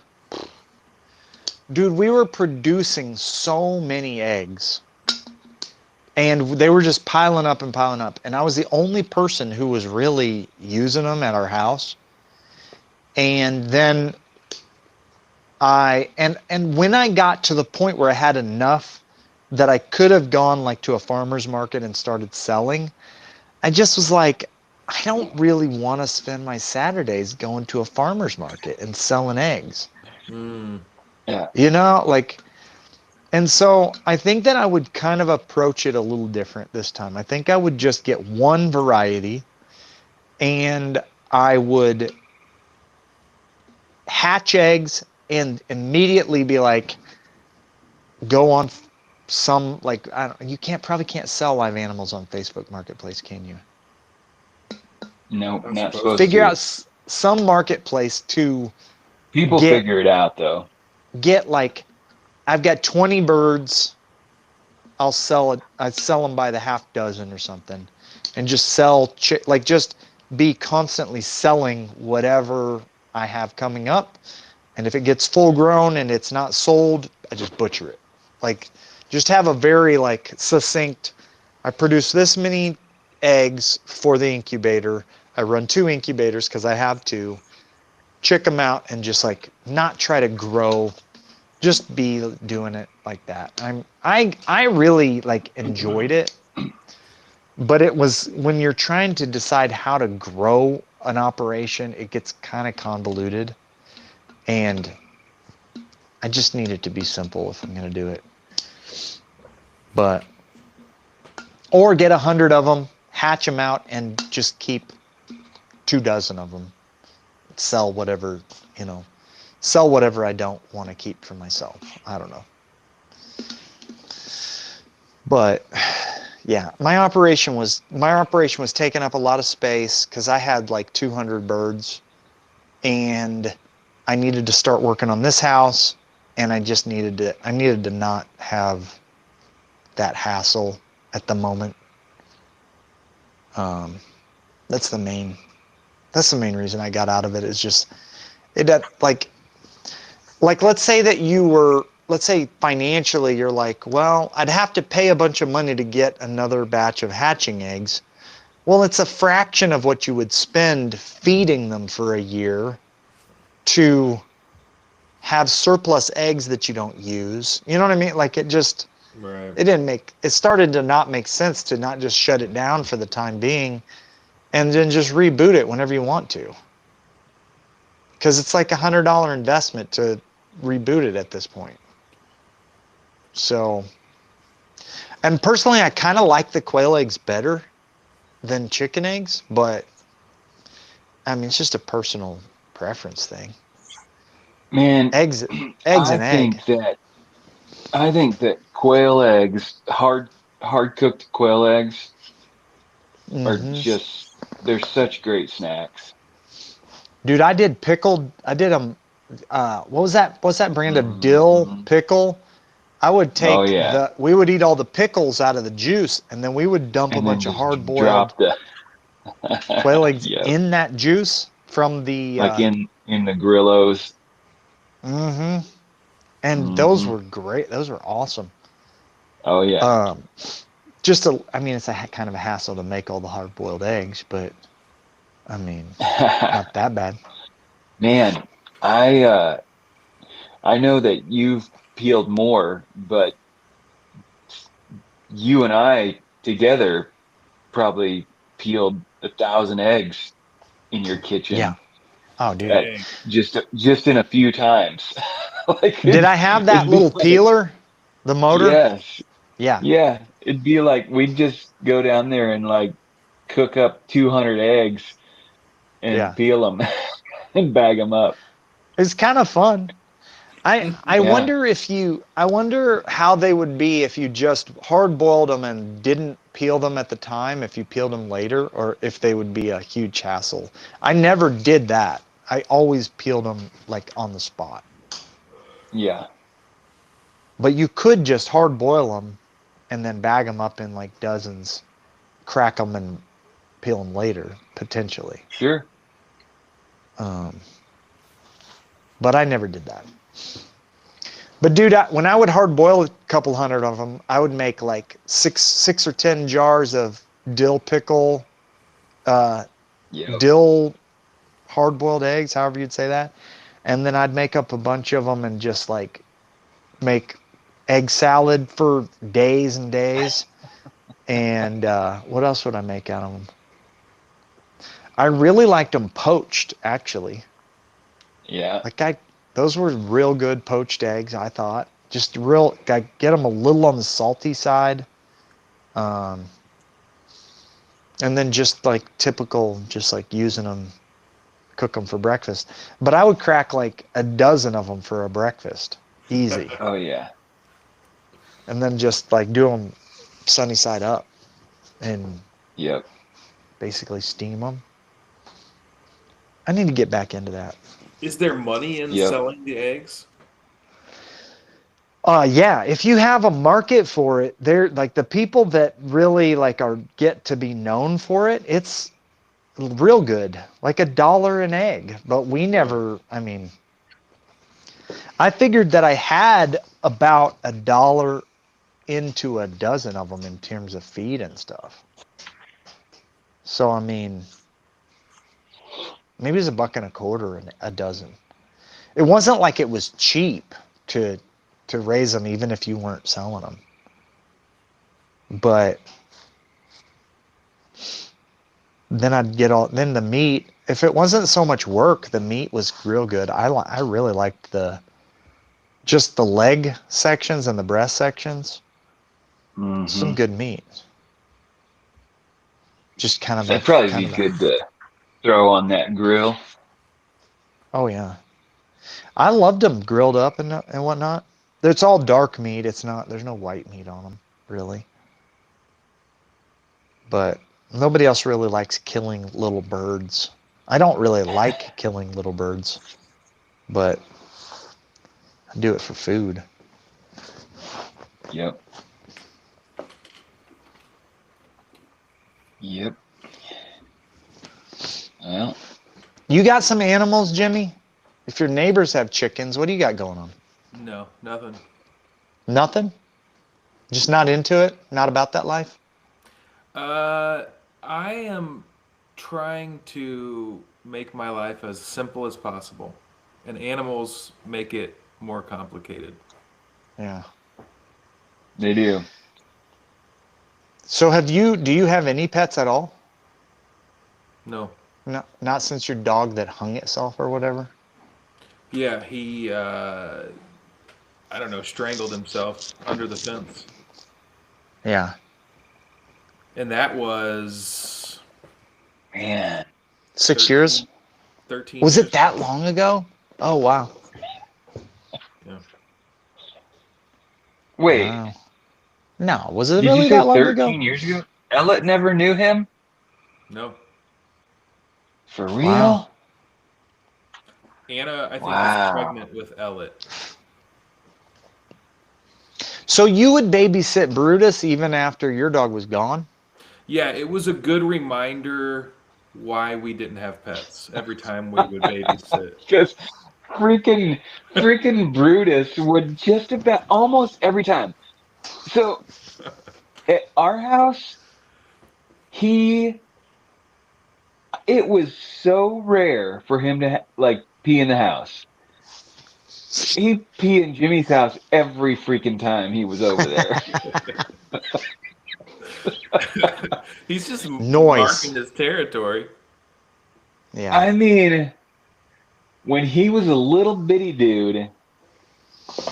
dude, we were producing so many eggs and they were just piling up and piling up. And I was the only person who was really using them at our house. And then and when I got to the point where I had enough that I could have gone like to a farmer's market and started selling, I just was like, I don't really want to spend my Saturdays going to a farmer's market and selling eggs. Mm. Yeah. You know, like, and so I think that I would kind of approach it a little different this time. I think I would just get one variety and I would hatch eggs and immediately be like, go on some, like, I don't, you probably can't sell live animals on Facebook Marketplace, can you? No, Not not supposed supposed Figure to. out some marketplace to People get figure it out though. like, I've got 20 birds. I'll sell it. I sell them by the half dozen or something, and just sell like just be constantly selling whatever I have coming up. And if it gets full grown and it's not sold, I just butcher it. Like, just have a very like succinct. I produce this many eggs for the incubator. I run 2 incubators because I have to. Chick them out and just like not try to grow, just be doing it like that. I really like enjoyed it, but it was when you're trying to decide how to grow an operation, it gets kind of convoluted, and I just need it to be simple if I'm going to do it. But or get 100 of them, hatch them out, and just keep 2 dozen of them. Sell whatever, you know, sell whatever I don't want to keep for myself. I don't know. But yeah, my operation was taking up a lot of space because I had like 200 birds, and I needed to start working on this house, and I needed to not have that hassle at the moment. That's the main reason I got out of it. Is just it like let's say that let's say financially you're like, well, I'd have to pay a bunch of money to get another batch of hatching eggs. Well, it's a fraction of what you would spend feeding them for a year to have surplus eggs that you don't use. You know what I mean? Like Right. it started to not make sense to not just shut it down for the time being and then just reboot it whenever you want to. Because it's like $100 investment to reboot it at this point. So, and personally, I kind of like the quail eggs better than chicken eggs, but I mean, it's just a personal preference thing. Man, Eggs and I egg. think that quail eggs, hard cooked quail eggs, are Hmm. just they're such great snacks. Dude, I did them, what was that? What's that brand of dill Mhm. pickle? I would Oh take yeah, we would eat all the pickles out of the juice, and then we would dump a and then bunch of just hard boiled drop the quail eggs yep, in that juice from the, like in the Grillos. hmm and those Hmm. were great. Those were awesome. Oh yeah. Um, I mean, it's a kind of a hassle to make all the hard boiled eggs, but I mean, not that bad. Man, I I know that you've peeled more, but you and I together probably peeled 1,000 eggs in your Yeah. kitchen Oh, dude. at Dang. just in a few times. Like Did I have that it'd be little like, peeler? The motor? yes, Yeah. yeah, it'd be like we'd just go down there and like cook up 200 eggs and Yeah. peel them and bag them up. It's kind of fun. Yeah, I wonder how they would be if you just hard boiled them and didn't peel them at the time, if you peeled them later, or if they would be a huge hassle. I never did that. I always peeled them like on the spot. yeah. But you could just hard boil them and then bag them up in like dozens, crack them and peel them later, potentially. Sure. Um, but I never did that. But dude, when I would hard boil a couple hundred of them, I would make like six or 10 jars of dill pickle, uh, Yep. dill hard boiled eggs, however you'd say that. And then I'd make up a bunch of them and just like make egg salad for days and days. And what else would I make out of them? I really liked them poached, actually. Yeah. Those were real good poached eggs, I thought. Just real, I get them a little on the salty side. Um, and then just like typical, just like using them, cook them for breakfast. But I would crack like a dozen of them for a breakfast, easy. Oh yeah. And then just like do them sunny side up and Yep. basically steam them. I need to get back into that. Is there money in Yep. selling the eggs? Yeah, if you have a market for it, they're like the people that really like are get to be known for it, it's real good. Like $1 an egg. But we never, I mean, I figured that I had about $1 into a dozen of them in terms of feed and stuff. So I mean, maybe it's $1.25 a dozen. It wasn't like it was cheap to raise them, even if you weren't selling them. But then I'd get then the meat. If it wasn't so much work, the meat was real good. I really liked just the leg sections and the breast sections. Mhm. Some good meat. Just kind of That'd probably be good to throw on that grill. Oh yeah, I loved them grilled up and whatnot. It's all dark meat. It's not. There's no white meat on them, really. But nobody else really likes killing little birds. I don't really like killing little birds, but I do it for food. Yep. Yep. Well, You got some animals, Jimmy? If your neighbors have chickens, what do you got going on? No, nothing. Nothing? Just not into it? Not about that life? I am trying to make my life as simple as possible, and animals make it more complicated. Yeah. they do. So do you have any pets at all? No. No, not since your dog that hung itself or whatever? Yeah, he, I don't know, strangled himself under the fence. Yeah. And that was Man. 6 years? 13 Was years it that ago. long ago? Oh, wow. Yeah. Wait, Wow. No, was it did you really say that long ago? 13 years ago? Ellett never knew him? No. For real? Wow. Anna, I think, Wow. was pregnant with Ellett. So you would babysit Brutus even after your dog was gone? Yeah, it was a good reminder why we didn't have pets every time we would babysit. Because freaking Brutus would just about almost every time. So at our house, it was so rare for him to like pee in the house. He pee in Jimmy's house every freaking time he was over there. He's just Noise. marking his territory. Yeah. I mean, when he was a little bitty dude,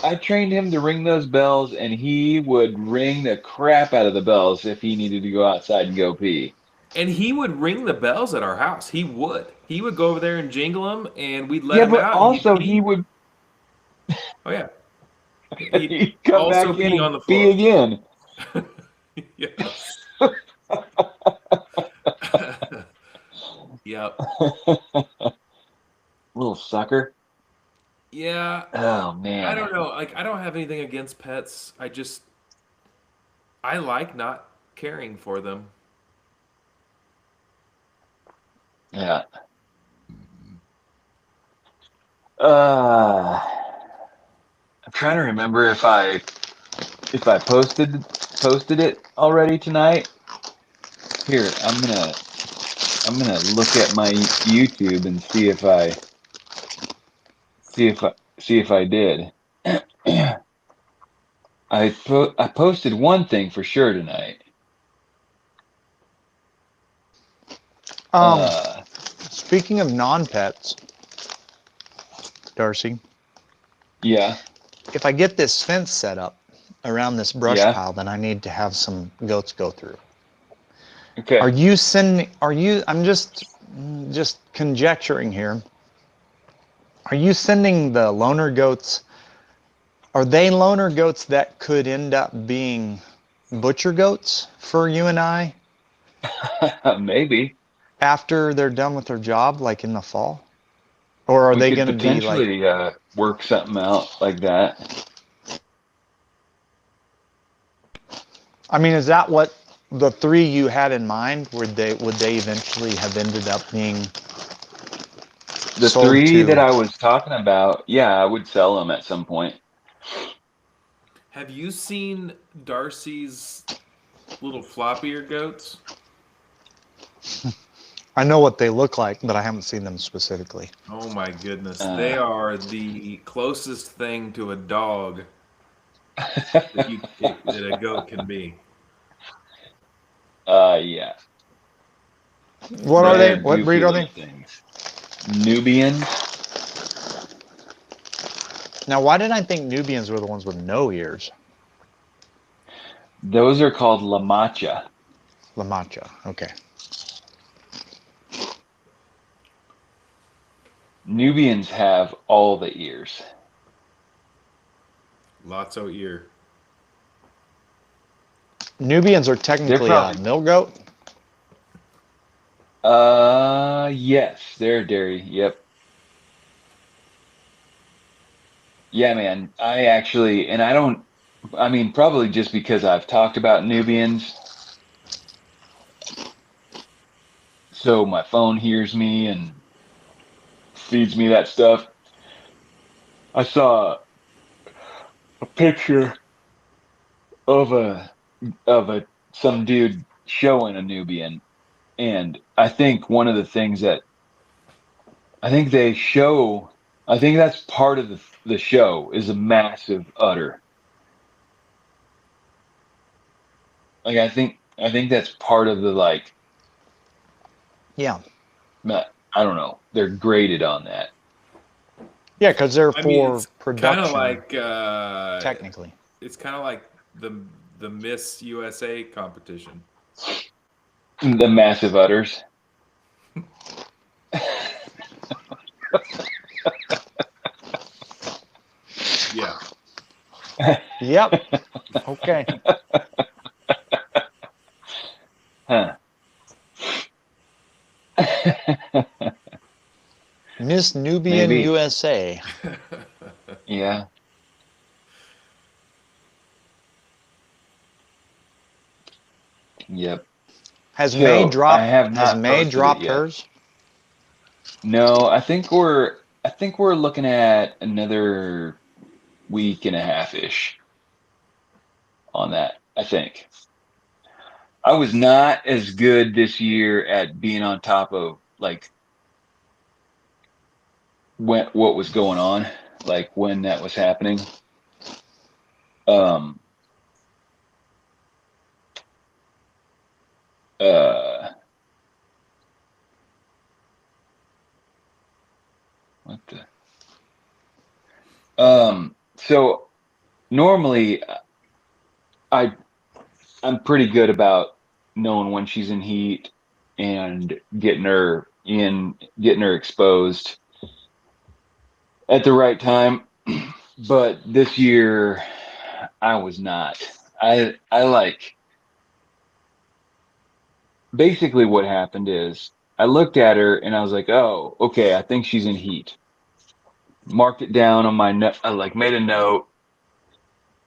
I trained him to ring those bells, and he would ring the crap out of the bells if he needed to go outside and go pee. And he would ring the bells at our house. He would. He would go over there and jingle them, and we'd let Yeah, him but out. also and he'd pee. he would Oh, yeah. he'd come also back pee in on and the pee floor. again. Yes. Yep. Little sucker. Yeah. Oh man. I don't know. Like, I don't have anything against pets. I like not caring for them. Yeah. I'm trying to remember if I posted it already tonight. Here, I'm gonna look at my YouTube and see if I did. I posted one thing for sure tonight. Um, Speaking of non-pets, Darcy, Yeah. if I get this fence set up around this brush Yeah. pile, then I need to have some goats go through. Okay. Are you sending? Are you? I'm just conjecturing here. Are you sending the loner goats? Are they loner goats that could end up being butcher goats for you and I Maybe after they're done with their job, like in the fall? Or are we they could going to be like? potentially work something out like that. I mean, is that what the three you had in mind? Would they eventually have ended up being The sold three that to? I was talking about, yeah, I would sell them at some point. Have you seen Darcy's little floppier goats? I know what they look like, but I haven't seen them specifically. Oh my goodness. They are the closest thing to a dog that a goat can be. Yeah. What are they? They're What goofy breed are little they? things. Nubians. Now, why did I think Nubians were the ones with no ears? Those are called La Mancha. La Mancha. Okay. Nubians have all the ears. Lots of ear. Nubians are technically a probably- mill goat. Yes, they're dairy. Yep. Yeah, man. I mean, probably just because I've talked about Nubians. So my phone hears me and feeds me that stuff. I saw a picture of some dude showing a Nubian, and I think one of the things that I think they show, I think that's part of the show is a massive udder. Like I think that's part of the like. Yeah. I don't know. They're graded on that. Yeah, because they're I mean, for it's kind production. of like Technically. it's kind of like the Miss USA competition. The massive udders. Yeah. Yep. Okay. Huh. Miss Nubian Maybe. USA. Yeah. Yep. Has So, May dropped? I have not Has May posted it dropped yet. hers? No, I think we're looking at another week and a half ish on that, I think. I was not as good this year at being on top of like what was going on, like when that was happening. Um uh what the so normally I I'm pretty good about knowing when she's in heat and getting her exposed at the right time. But this year I was not. I like basically what happened is I looked at her and I was like, "Oh, okay, I think she's in heat." Marked it down on my note. I like made a note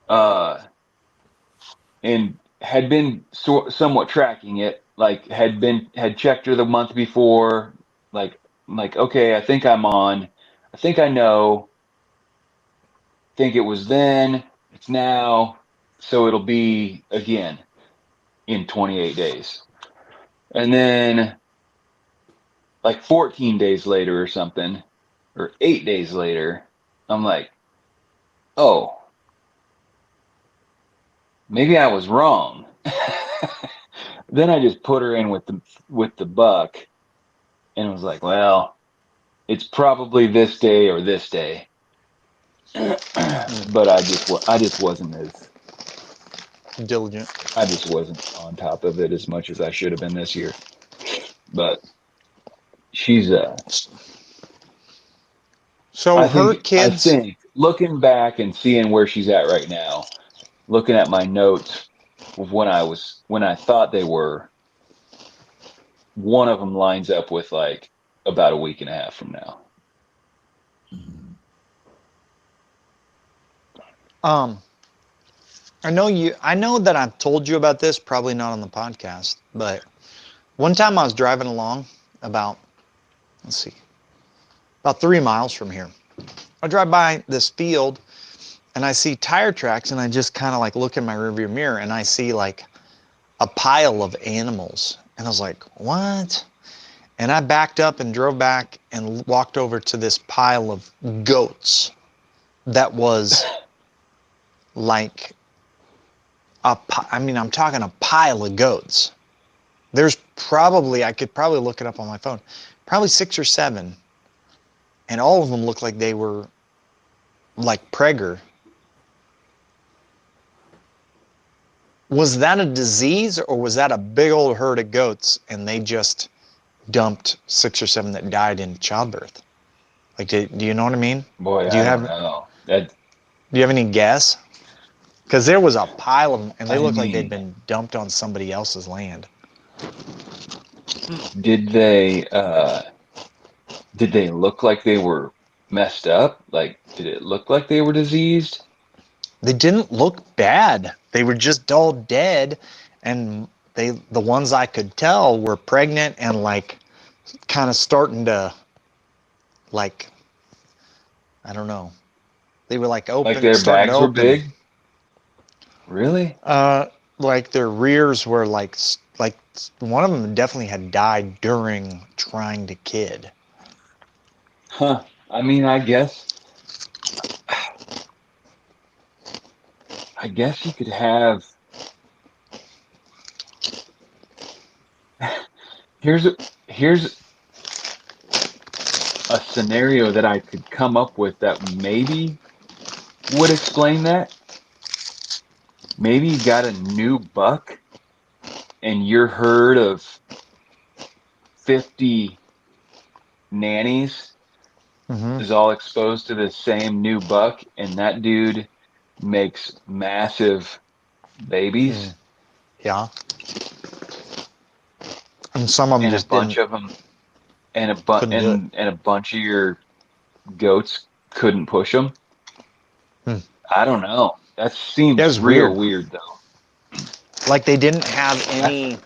uh and had been somewhat tracking it, like had checked her the month before, like okay, I think I'm on. I think I know. Think it was then, it's now, so it'll be again in 28 days. And then like 14 days later or something, or 8 days later, I'm like, oh, maybe I was wrong. Then I just put her in with the buck, and was like, well, it's probably this day or this day. But I just wasn't Diligent. on top of it as much as I should have been this year. But she's So her I kids. think looking back and seeing where she's at right now, looking at my notes of when I thought they were, one of them lines up with like about a week and a half from now. I know that I've told you about this, probably not on the podcast, but one time I was driving along about 3 miles from here. I drive by this field and I see tire tracks, and I just kind of like look in my rearview mirror and I see like a pile of animals. And I was like, what? And I backed up and drove back and walked over to this pile of goats that was like I'm talking a pile of goats. There's I could probably look it up on my phone, probably 6 or 7. And all of them looked like they were like Prager. Was that a disease, or was that a big old herd of goats and they just dumped 6 or 7 that died in childbirth? Like, do you know what I mean? Boy, Do you I have don't know. Do you have any guess? Because there was a pile of them, and they I looked like they'd mean, been dumped on somebody else's land. did they look like they were messed up? Like, did it look like they were diseased? They didn't look bad. They were just all dead, and the ones I could tell were pregnant and like kind of starting to like, I don't know. They were like Like open, their starting to bags were open. big? Really? Like their rears were like one of them definitely had died during trying to kid. Huh. I mean, I guess you could have. Here's a scenario that I could come up with that maybe would explain that. Maybe you got a new buck and your herd of 50 nannies Mm-hmm. is all exposed to the same new buck, and that dude makes massive babies, Yeah. And some of them and a just bunch of them, couldn't do it. and a bunch of your goats couldn't push them. Hmm. I don't know. That Yeah, it seems was real weird. weird, though. Like they didn't have any.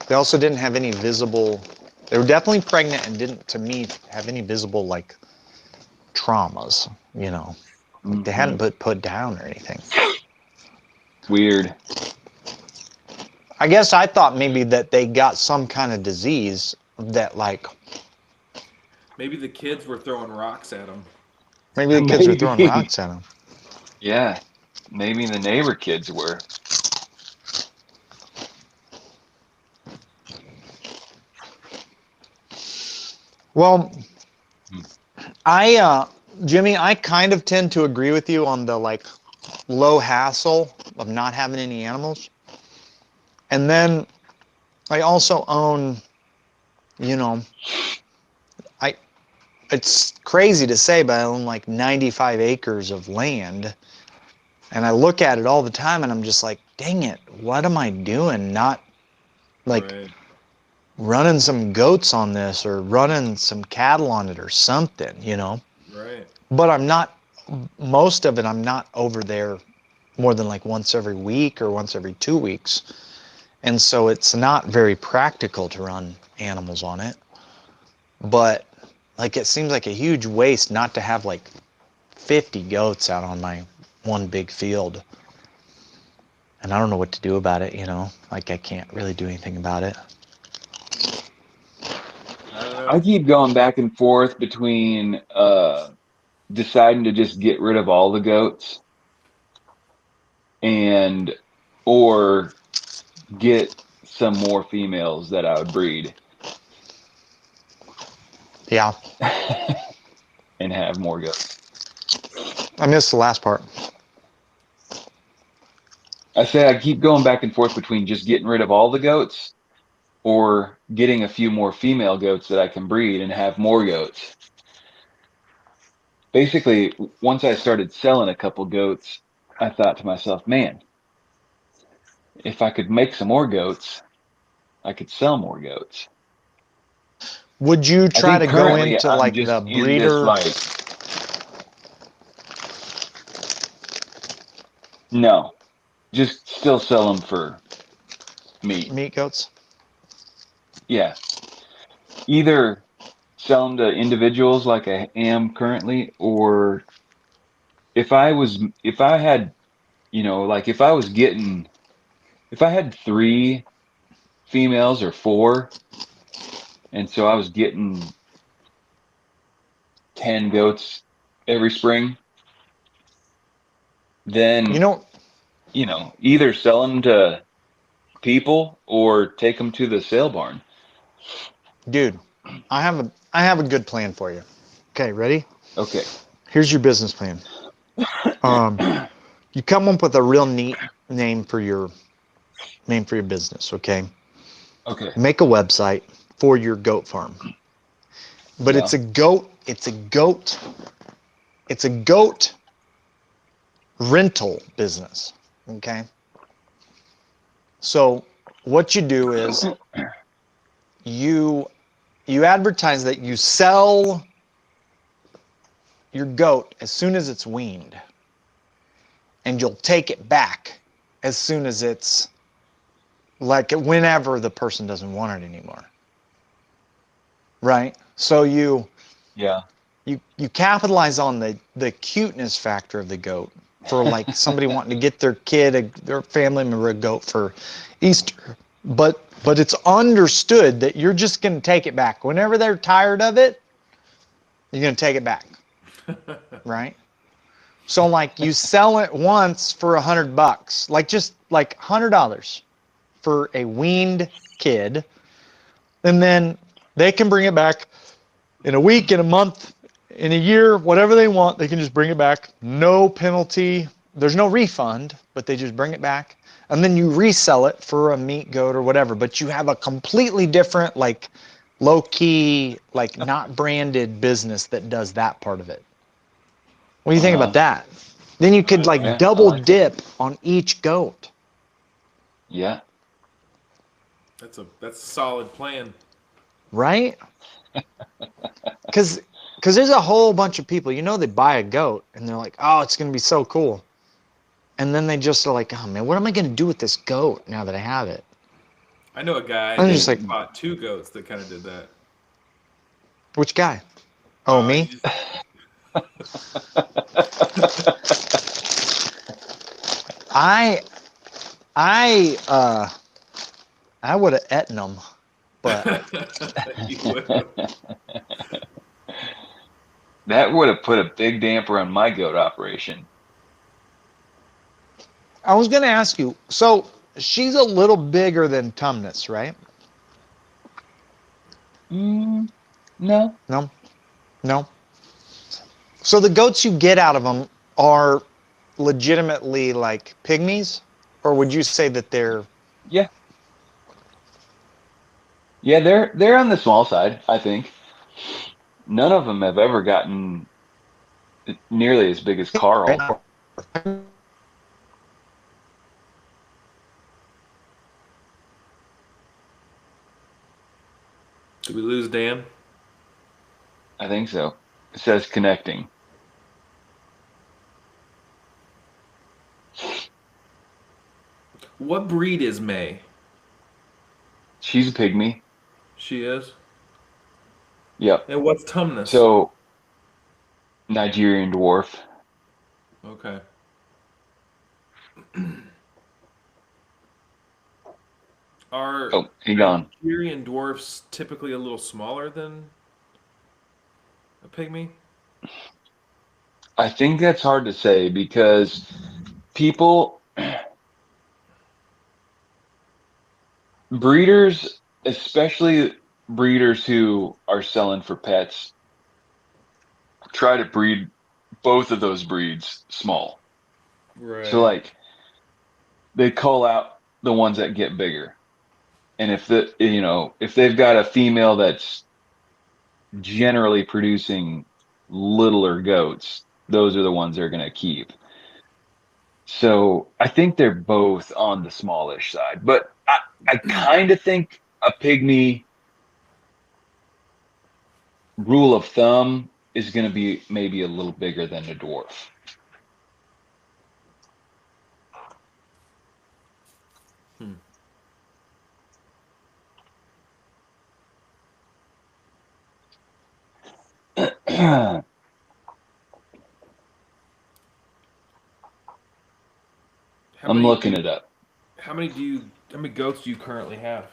They also didn't have any visible. They were definitely pregnant and didn't, to me, have any visible like traumas. You know, like they hadn't been put down or anything. Weird. I guess I thought maybe that they got some kind of disease that like Maybe the kids were throwing rocks at them. maybe the kids were throwing Maybe. rocks at them. Yeah, maybe the neighbor kids were. Well, Jimmy, I kind of tend to agree with you on the like low hassle of not having any animals. And then I also own, you know, it's crazy to say, but I own like 95 acres of land. And I look at it all the time and I'm just like, dang it, what am I doing? Not like Right. running some goats on this or running some cattle on it or something, you know? Right. But most of it, I'm not over there more than like once every week or once every 2 weeks. And so it's not very practical to run animals on it. But like it seems like a huge waste not to have like 50 goats out on my one big field. And I don't know what to do about it, you know? Like I can't really do anything about it. I don't know. I keep going back and forth between deciding to just get rid of all the goats and or get some more females that I would breed. Yeah, and have more goats. I missed the last part. I say I keep going back and forth between just getting rid of all the goats or getting a few more female goats that I can breed and have more goats. Basically, once I started selling a couple goats, I thought to myself, man, if I could make some more goats, I could sell more goats. Would you I try think to go currently into I'm like just the in this breeder? like, no, just still sell them for meat. Meat goats? Yeah. Either sell them to individuals like I am currently, or if I had, like if I had three females or four, and so I was getting 10 goats every spring, You then, know, either sell them to people or take them to the sale barn. dude, I have a good plan for you. Okay, ready? Okay. Here's your business plan. Um, you come up with a real neat name for your business, okay? Okay. Make a website for your goat farm. But Yeah. it's a goat rental business, okay? So what you do is you you advertise that you sell your goat as soon as it's weaned, and you'll take it back as soon as it's like whenever the person doesn't want it anymore. Right? So Yeah. you capitalize on the cuteness factor of the goat for like somebody wanting to get their kid, their family member a goat for Easter. But it's understood that you're just going to take it back whenever they're tired of it. You're going to take it back, right? So like you sell it once for $100, like just like $100 for a weaned kid, and then they can bring it back in a week, in a month, in a year, whatever they want. They can just bring it back, no penalty. There's no refund, but they just bring it back, and then you resell it for a meat goat or whatever. But you have a completely different, like low key, like not branded business that does that part of it. What do you think about Uh-huh. that? Then you could like Yeah. I double like it. dip on each goat, Yeah. That's a solid plan. right? Because there's a whole bunch of people, they buy a goat and they're like, oh, it's going to be so cool. And then they just are like, oh man, what am I going to do with this goat now that I have it? I know a guy I'm just that like, bought two goats that kind of did that. which guy? Oh, He me? just, I, I, I would have eaten them, but he would. That would have put a big damper on my goat operation. I was going to ask you, so she's a little bigger than Tumnus, right? No. No? No? So the goats you get out of them are legitimately like pygmies, or would you say that they're Yeah. Yeah, they're on the small side, I think. None of them have ever gotten nearly as big as Carl. Did we lose Dan? I think so. It says connecting. What breed is May? She's a pygmy. She is. Yep. And what's Tumnus? So Nigerian dwarf. Okay. Are Oh, he gone. Nigerian dwarfs typically a little smaller than a pygmy? I think that's hard to say because people, breeders, especially breeders who are selling for pets try to breed both of those breeds small. Right. So like they call out the ones that get bigger. And if they've got a female that's generally producing littler goats, those are the ones they're going to keep. So I think they're both on the smallish side, but I kind of think a pygmy rule of thumb is going to be maybe a little bigger than a dwarf. I'm looking it up. How many goats do you currently have?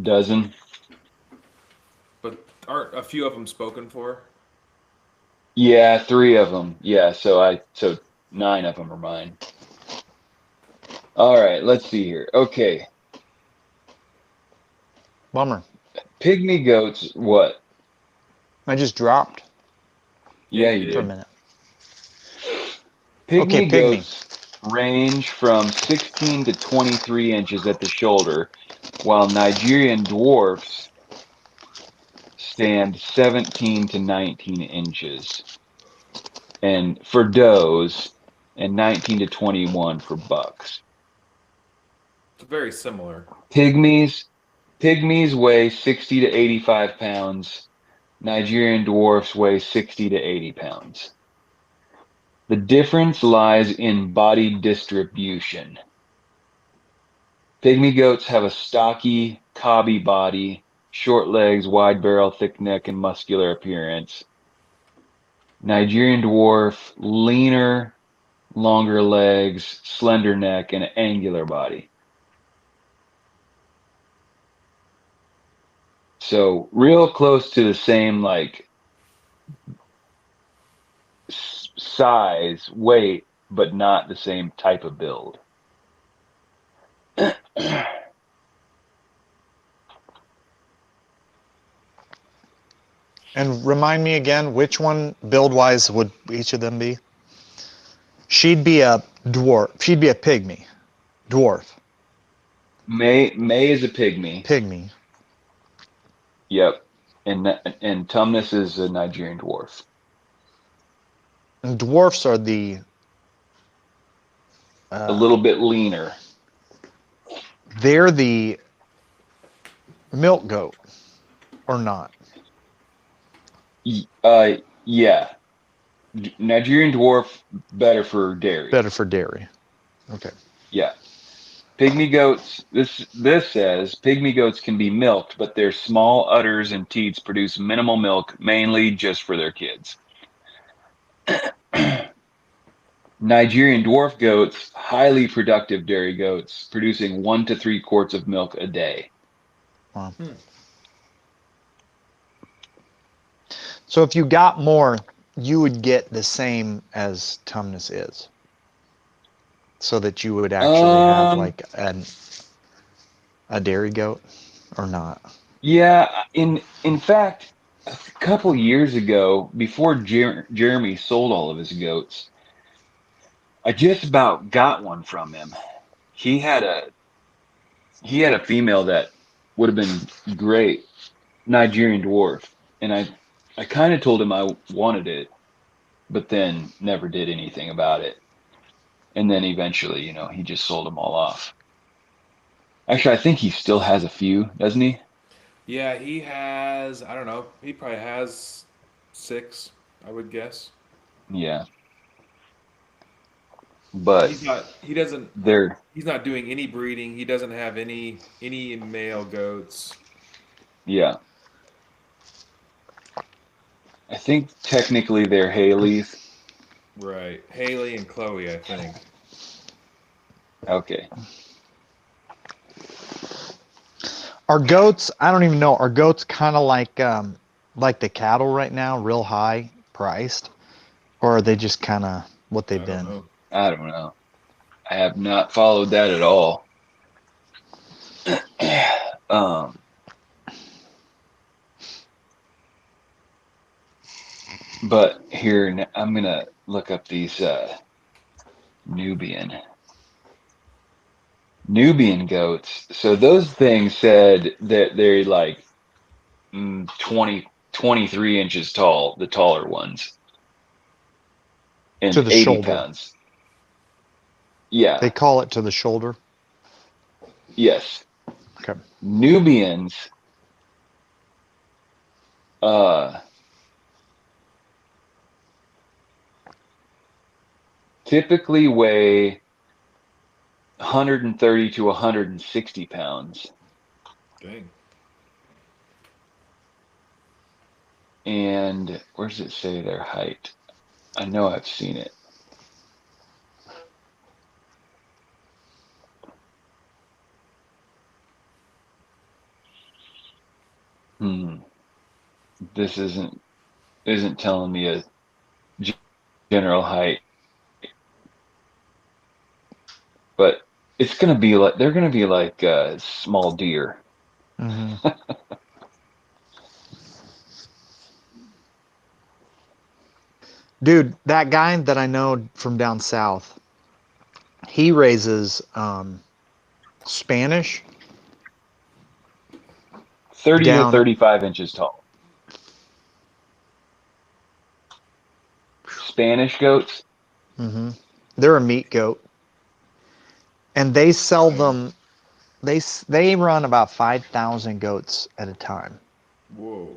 Dozen. But aren't a few of them spoken for? Yeah, 3 of them. Yeah, so 9 of them are mine. All right, let's see here. Okay, Bummer. pygmy goats. What? I just dropped Yeah, you did. for a did. minute. Pygmy Okay, pygmy. goats range from 16 to 23 inches at the shoulder, while Nigerian dwarfs stand 17 to 19 inches, and for does, and 19 to 21 for bucks. It's very similar. Pygmies weigh 60 to 85 pounds. Nigerian dwarfs weigh 60 to 80 pounds. The difference lies in body distribution. Pygmy goats have a stocky, cobby body, short legs, wide barrel, thick neck, and muscular appearance. Nigerian dwarf, leaner, longer legs, slender neck, and an angular body. So real close to the same like size, weight, but not the same type of build. And remind me again, which one build-wise would each of them be? She'd be a dwarf. She'd be a pygmy. Dwarf. May is a pygmy. Pygmy. Yep. And Tumnus is a Nigerian dwarf. And dwarfs are the... a little bit leaner. They're the milk goat, or not? Yeah. Nigerian dwarf, better for dairy. Better for dairy. Okay. Yeah. Pygmy goats, this says, pygmy goats can be milked, but their small udders and teats produce minimal milk, mainly just for their kids. Nigerian dwarf goats, highly productive dairy goats, producing 1 to 3 quarts of milk a day. Wow. So if you got more, you would get the same as Tumnus is. So that you would actually have like a dairy goat or not. Yeah, in fact, a couple years ago, before Jeremy sold all of his goats, I just about got one from him. He had a female that would have been great, Nigerian dwarf, and I kind of told him I wanted it, but then never did anything about it. And then eventually, he just sold them all off. Actually, I think he still has a few, doesn't he? Yeah, he has, I don't know, he probably has 6, I would guess. Yeah. But he's not doing any breeding. He doesn't have any male goats. Yeah. I think technically they're Haley's. Right. Haley and Chloe, I think. Okay. Are goats, I don't even know, are goats kind of like the cattle right now, real high priced? Or are they just kind of what they've been? I don't know. I have not followed that at all. But here, I'm going to look up these Nubian goats. So those things said that they're like 23 inches tall, the taller ones, To and the 80 shoulder. pounds. Yeah. They call it to the shoulder. Yes. Okay. Nubians typically weigh 130 to 160 pounds. Dang. And where does it say their height? I know I've seen it. This isn't telling me a general height, but it's gonna be like they're gonna be like small deer. Mm-hmm. Dude, that guy that I know from down south, he raises Spanish 30 to down. 35 inches tall. Spanish goats. Mm-hmm. They're a meat goat, and they sell them. They run about 5,000 goats at a time, Whoa.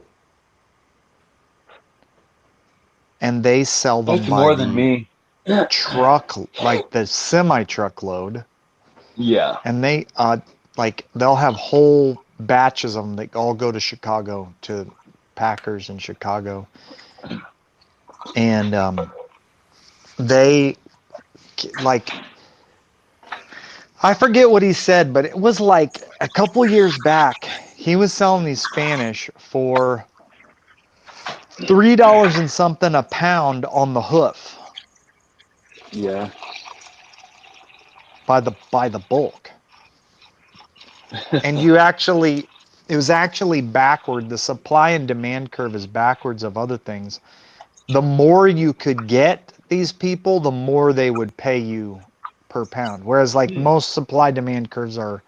and they sell them That's by more than the me. truck, like the semi truckload, Yeah. and they like they'll have whole batches of them that all go to Chicago, to Packers in Chicago, and they like, I forget what he said, but it was like a couple years back. He was selling these Spanish for $3 and something a pound on the hoof Yeah. by the bulk. And you actually, it was actually backward. The supply and demand curve is backwards of other things. The more you could get these people, the more they would pay you per pound. Whereas like most supply demand curves are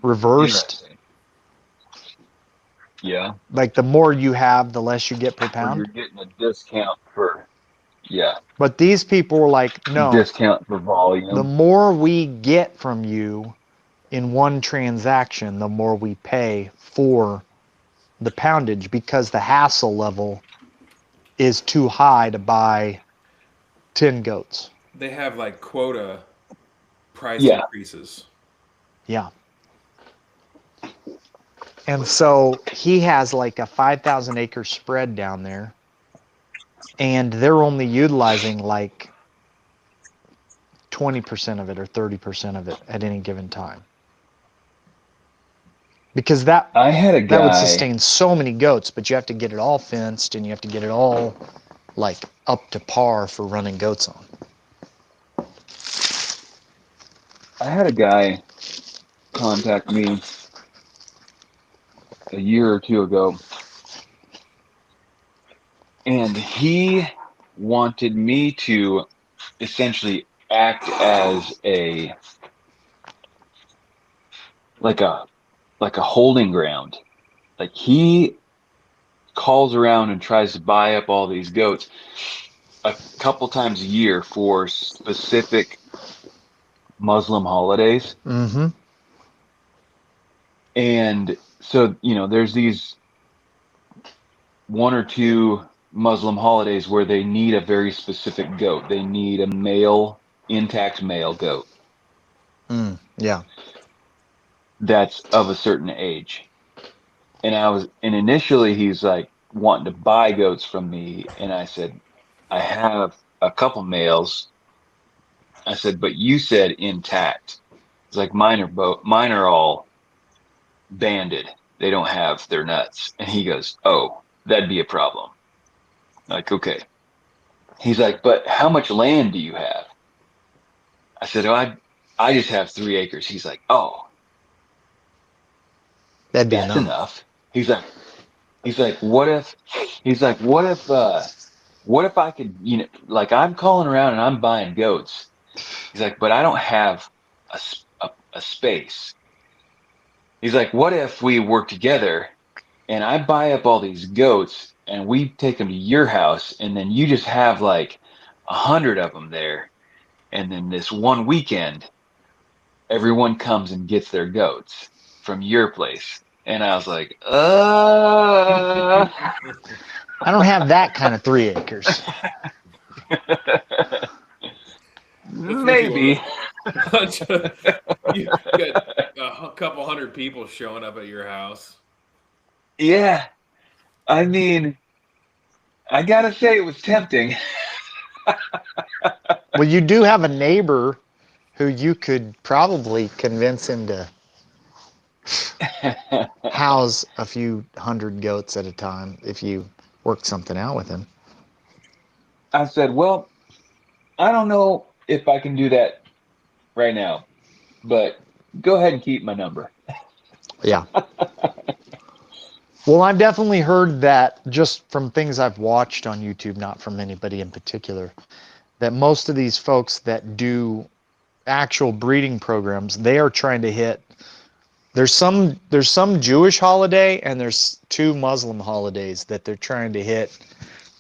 reversed. Interesting. Yeah. Like the more you have, the less you get per Where you're pound. getting a discount for But these people were like, no, discount for the volume. more we get from you in one transaction, the more we pay for the poundage, because the hassle level is too high to buy 10 goats. They have like quota price Yeah. increases. Yeah. And so he has like a 5,000 acre spread down there, and they're only utilizing like 20% of it or 30% of it at any given time. Because that I had a would guy. sustain so many goats, but you have to get it all fenced and you have to get it all like up to par for running goats on. I had a guy contact me a year or two ago, and he wanted me to essentially act as a like a holding ground. Like he calls around and tries to buy up all these goats a couple times a year for specific Muslim holidays. Mm-hmm. And so, there's these one or two Muslim holidays where they need a very specific goat. They need a intact male goat Yeah. that's of a certain age. And initially he's like wanting to buy goats from me. And I said, I have a couple males. I said, but you said intact. It's like mine are all banded. They don't have their nuts. And he goes, oh, that'd be a problem. Like, okay. He's like, but how much land do you have? I said, oh, I just have 3 acres. He's like, oh, That'd be that's enough. enough. He's like, what if what if I could, like I'm calling around and I'm buying goats. He's like, but I don't have a space. He's like, what if we work together and I buy up all these goats and we take them to your house and then you just have like 100 of them there. And then this one weekend, everyone comes and gets their goats from your place. And I was like, I don't have that kind of 3 acres. maybe. You got a couple hundred people showing up at your house. Yeah. I mean, I gotta say it was tempting. Well, you do have a neighbor who you could probably convince him to house a few hundred goats at a time if you worked something out with him. I said, well, I don't know if I can do that right now, but go ahead and keep my number. Yeah. Well, I've definitely heard that just from things I've watched on YouTube, not from anybody in particular, that most of these folks that do actual breeding programs, they are trying to hit. There's some Jewish holiday and there's 2 Muslim holidays that they're trying to hit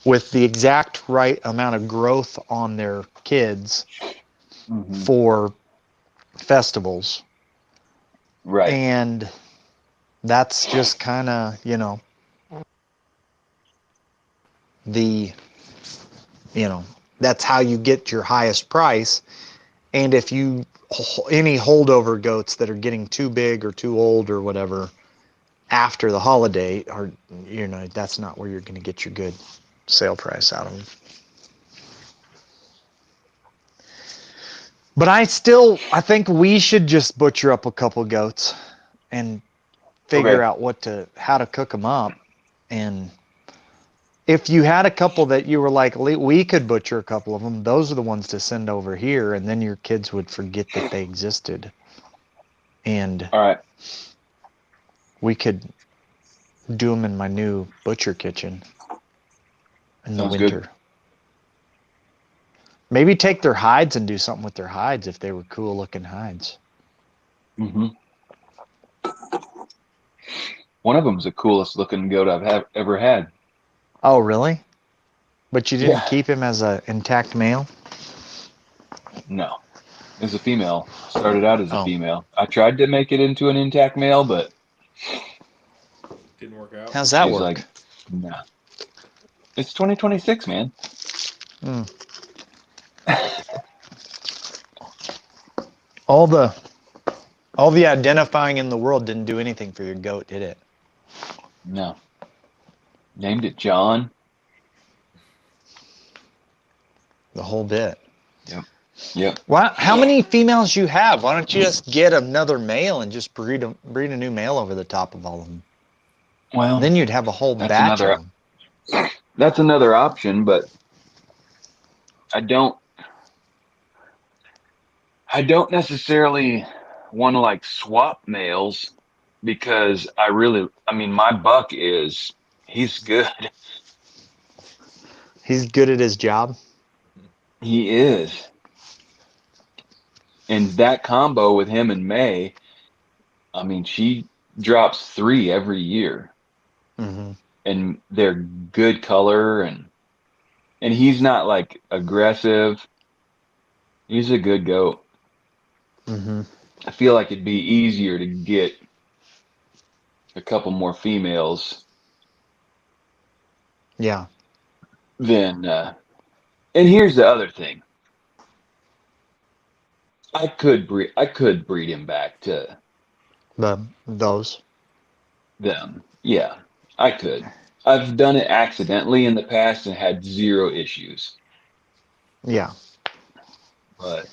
with the exact right amount of growth on their kids for festivals. Right. And that's just kind of, that's how you get your highest price. And if you any holdover goats that are getting too big or too old or whatever after the holiday, or that's not where you're going to get your good sale price out of them. But I think we should just butcher up a couple goats and figure out how to cook them up. And if you had a couple that you were like, we could butcher a couple of them, those are the ones to send over here, and then your kids would forget that they existed. And all right, we could do them in my new butcher kitchen in the winter. Good. Maybe take their hides and do something with their hides if they were cool looking hides. Mm-hmm. One of them's the coolest looking goat I've ever had. Oh, really? But you didn't keep him as an intact male? No. As a female. Started out as a female. I tried to make it into an intact male, but didn't work out. How's that work? Like, nah. It's 2026, man. All the identifying in the world didn't do anything for your goat, did it? No. Named it John. The whole bit. Yep. Why? How many females you have? Why don't you just get another male and just breed a new male over the top of all of them? Well, then you'd have a whole batch of them. That's another option, but I don't necessarily want to like swap males because my buck he's good. He's good at his job. He is. And that combo with him and May, she drops 3 every year. Mm-hmm. And they're good color and he's not like aggressive. He's a good goat. Mm-hmm. I feel like it'd be easier to get a couple more females. Yeah. Then, and here's the other thing. I could breed him back to those. Them. Yeah, I could. I've done it accidentally in the past and had 0 issues. Yeah. But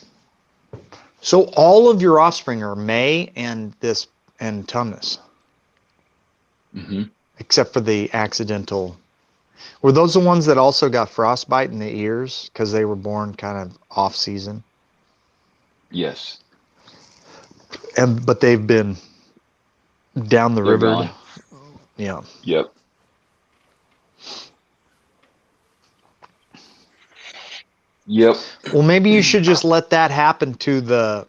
so all of your offspring are May and Tumnus. Mm-hmm. Except for the accidental. Were those the ones that also got frostbite in the ears because they were born kind of off season? Yes. But they've been down the river. Gone. Yeah. Yep. Yep. Well, maybe you should just let that happen to the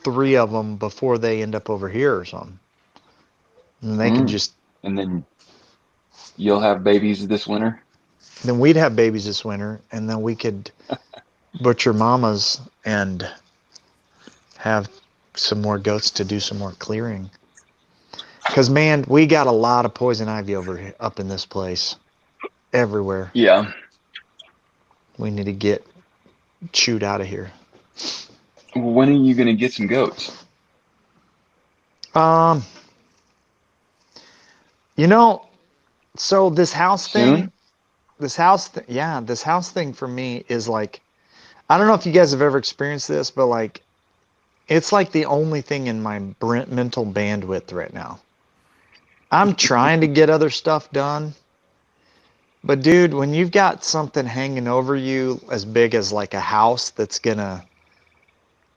3 of them before they end up over here or something. And they can just, And then you'll have babies this winter. then we'd have babies this winter, and then we could butcher mamas and have some more goats to do some more clearing. Because, man, we got a lot of poison ivy up in this place. Everywhere. Yeah. We need to get chewed out of here. When are you going to get some goats? Um, you know, so this house thing, Soon? this house thing for me is like, I don't know if you guys have ever experienced this, but like, it's like the only thing in my mental bandwidth right now. I'm trying to get other stuff done, but dude, when you've got something hanging over you as big as like a house that's gonna,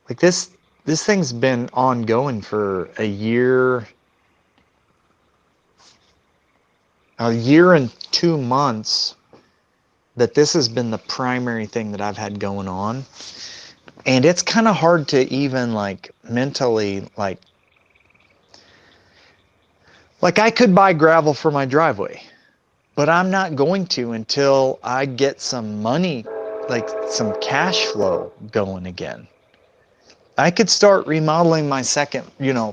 like this thing's been ongoing for a year and 2 months, that this has been the primary thing that I've had going on. And it's kind of hard to even like mentally like I could buy gravel for my driveway, but I'm not going to until I get some money, like some cash flow going again. I could start remodeling my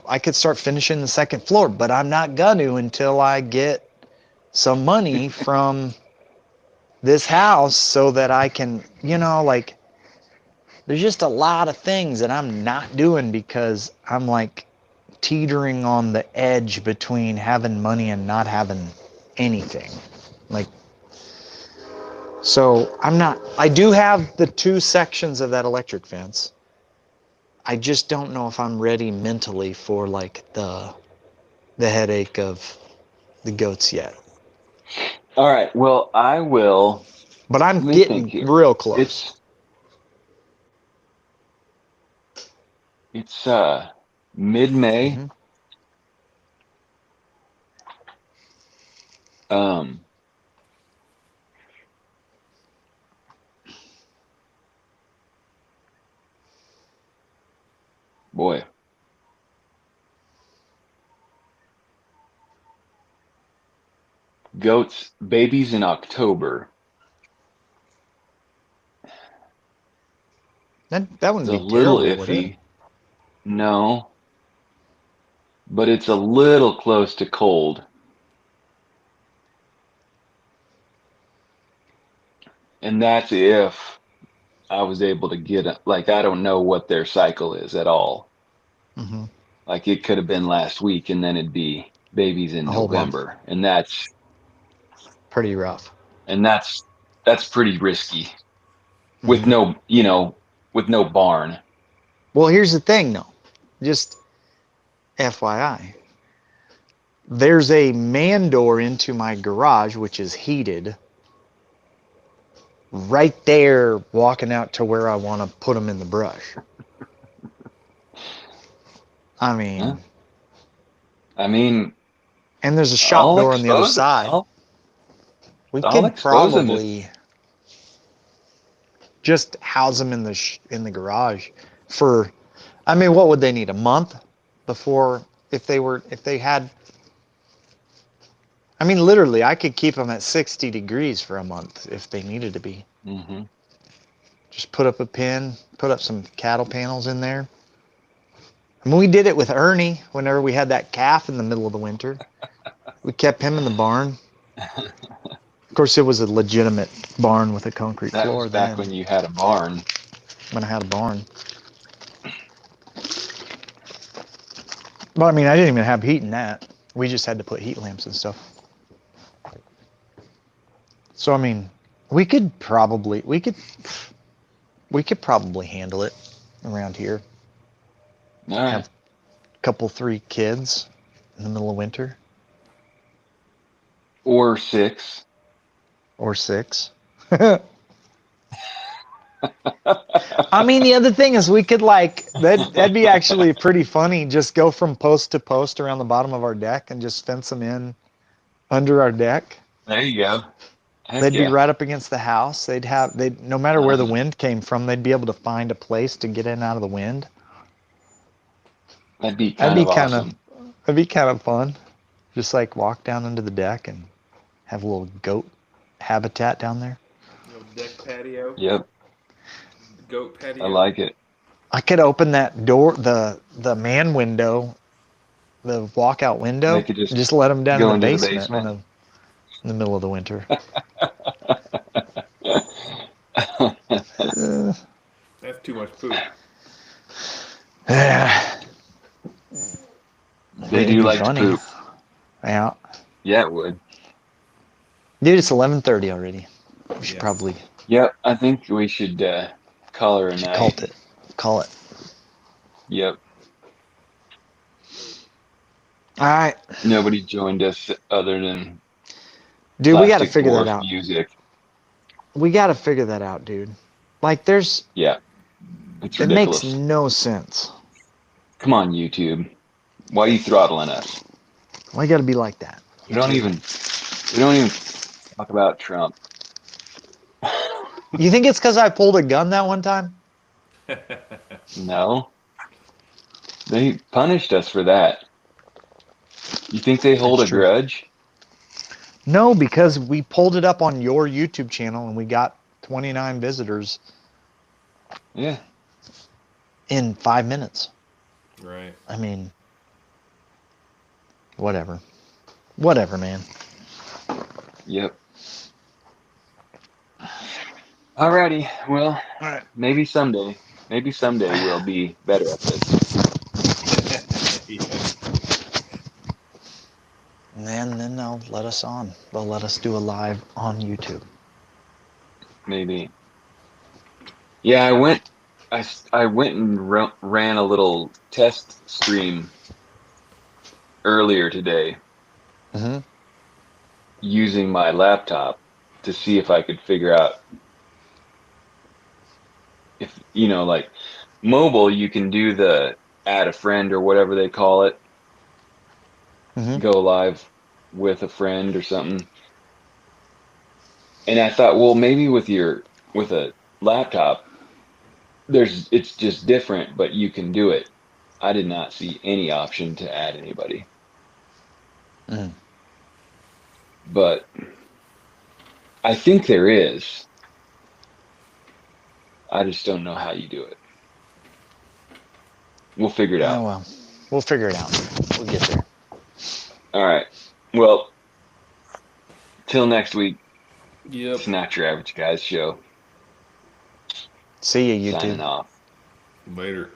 I could start finishing the second floor, but I'm not going to until I get some money from this house so that I can, like, there's just a lot of things that I'm not doing because I'm like teetering on the edge between having money and not having anything. Like, so I do have the 2 sections of that electric fence. I just don't know if I'm ready mentally for like the headache of the goats yet. All right. Well, I will. But I'm Let me think getting here. real close. It's mid-May. Mhm. Um, boy. Goats, babies in October. That It's wouldn't a be little terrible, would it? iffy. No, but it's a little close to cold. And that's if I was able to get it. Like, I don't know what their cycle is at all. Mm-hmm. Like, it could have been last week and then it'd be babies in A whole month. November. And that's Pretty rough. that's pretty risky with Mm-hmm. with no barn. Well, here's the thing, though. Just FYI. There's a man door into my garage, which is heated, right there walking out to where I want to put them in the brush. I mean, Huh? I mean, and there's a shop I'll door on the other expose it. side. We I'll could expose them. probably just house them in the garage for, I mean, what would they need, a month before, if they had, I mean, literally I could keep them at 60 degrees for a month if they needed to be. Mm-hmm. Just put up a pin, put up some cattle panels in there. I mean, we did it with Ernie whenever we had that calf in the middle of the winter. We kept him in the barn. Of course, it was a legitimate barn with a concrete That floor was back then, when you had a barn. when I had a barn. But I mean, I didn't even have heat in that. We just had to put heat lamps and stuff. So I mean, we could probably handle it around here. All right. Have a couple, 3 kids in the middle of winter, Or 6. or 6. I mean, the other thing is we could that'd be actually pretty funny. Just go from post to post around the bottom of our deck and just fence them in under our deck. There you go. Heck They'd be yeah. right up against the house. They'd no matter where the wind came from, they'd be able to find a place to get in out of the wind. That'd be That'd kind be of awesome. that'd be kind of fun. Just like walk down into the deck and have a little goat habitat down there. Little deck patio, Yep, goat patio. I like it. I could open that door, the man window, the walkout window, They could just let them down in go the into the basement, basement. in the middle of the winter. Uh, That's too much food. yeah, They it'd do be like funny. to poop. Yeah, Yeah, it would. dude, it's 11:30 already. We should Yes. probably Yep, I think we should call her a night. call it. Yep. All right, Nobody joined us other than dude, we got to Plastic figure that Dwarf out. music. We got to figure that out, dude. Like, Yeah, it's it makes ridiculous. no sense. Come on, YouTube. Why are you throttling us? Why you got to be like that? We don't even talk about Trump. You think it's because I pulled a gun that one time? No. They punished us for that. You think they hold That's a true. grudge? No, because we pulled it up on your YouTube channel and we got 29 visitors Yeah. in 5 minutes. Right. I mean, whatever. Whatever, man. Yep. Alrighty. Well, All right. maybe someday we'll be better at this. Yeah. And then they'll let us on. They'll let us do a live on YouTube. Maybe. Yeah, I went and ran a little test stream earlier today Mm-hmm. using my laptop to see if I could figure out if, like mobile, you can do the add a friend or whatever they call it, Mm-hmm. go live with a friend or something. And I thought, well, maybe with a laptop, it's just different, but you can do it. I did not see any option to add anybody. Mm. But I think there is. I just don't know how you do it. We'll figure it Oh, out. well. We'll figure it out. We'll get there. All right. Well, till next week, Yep. it's Not Your Average Guys show. See you, YouTube. Signing off. Later.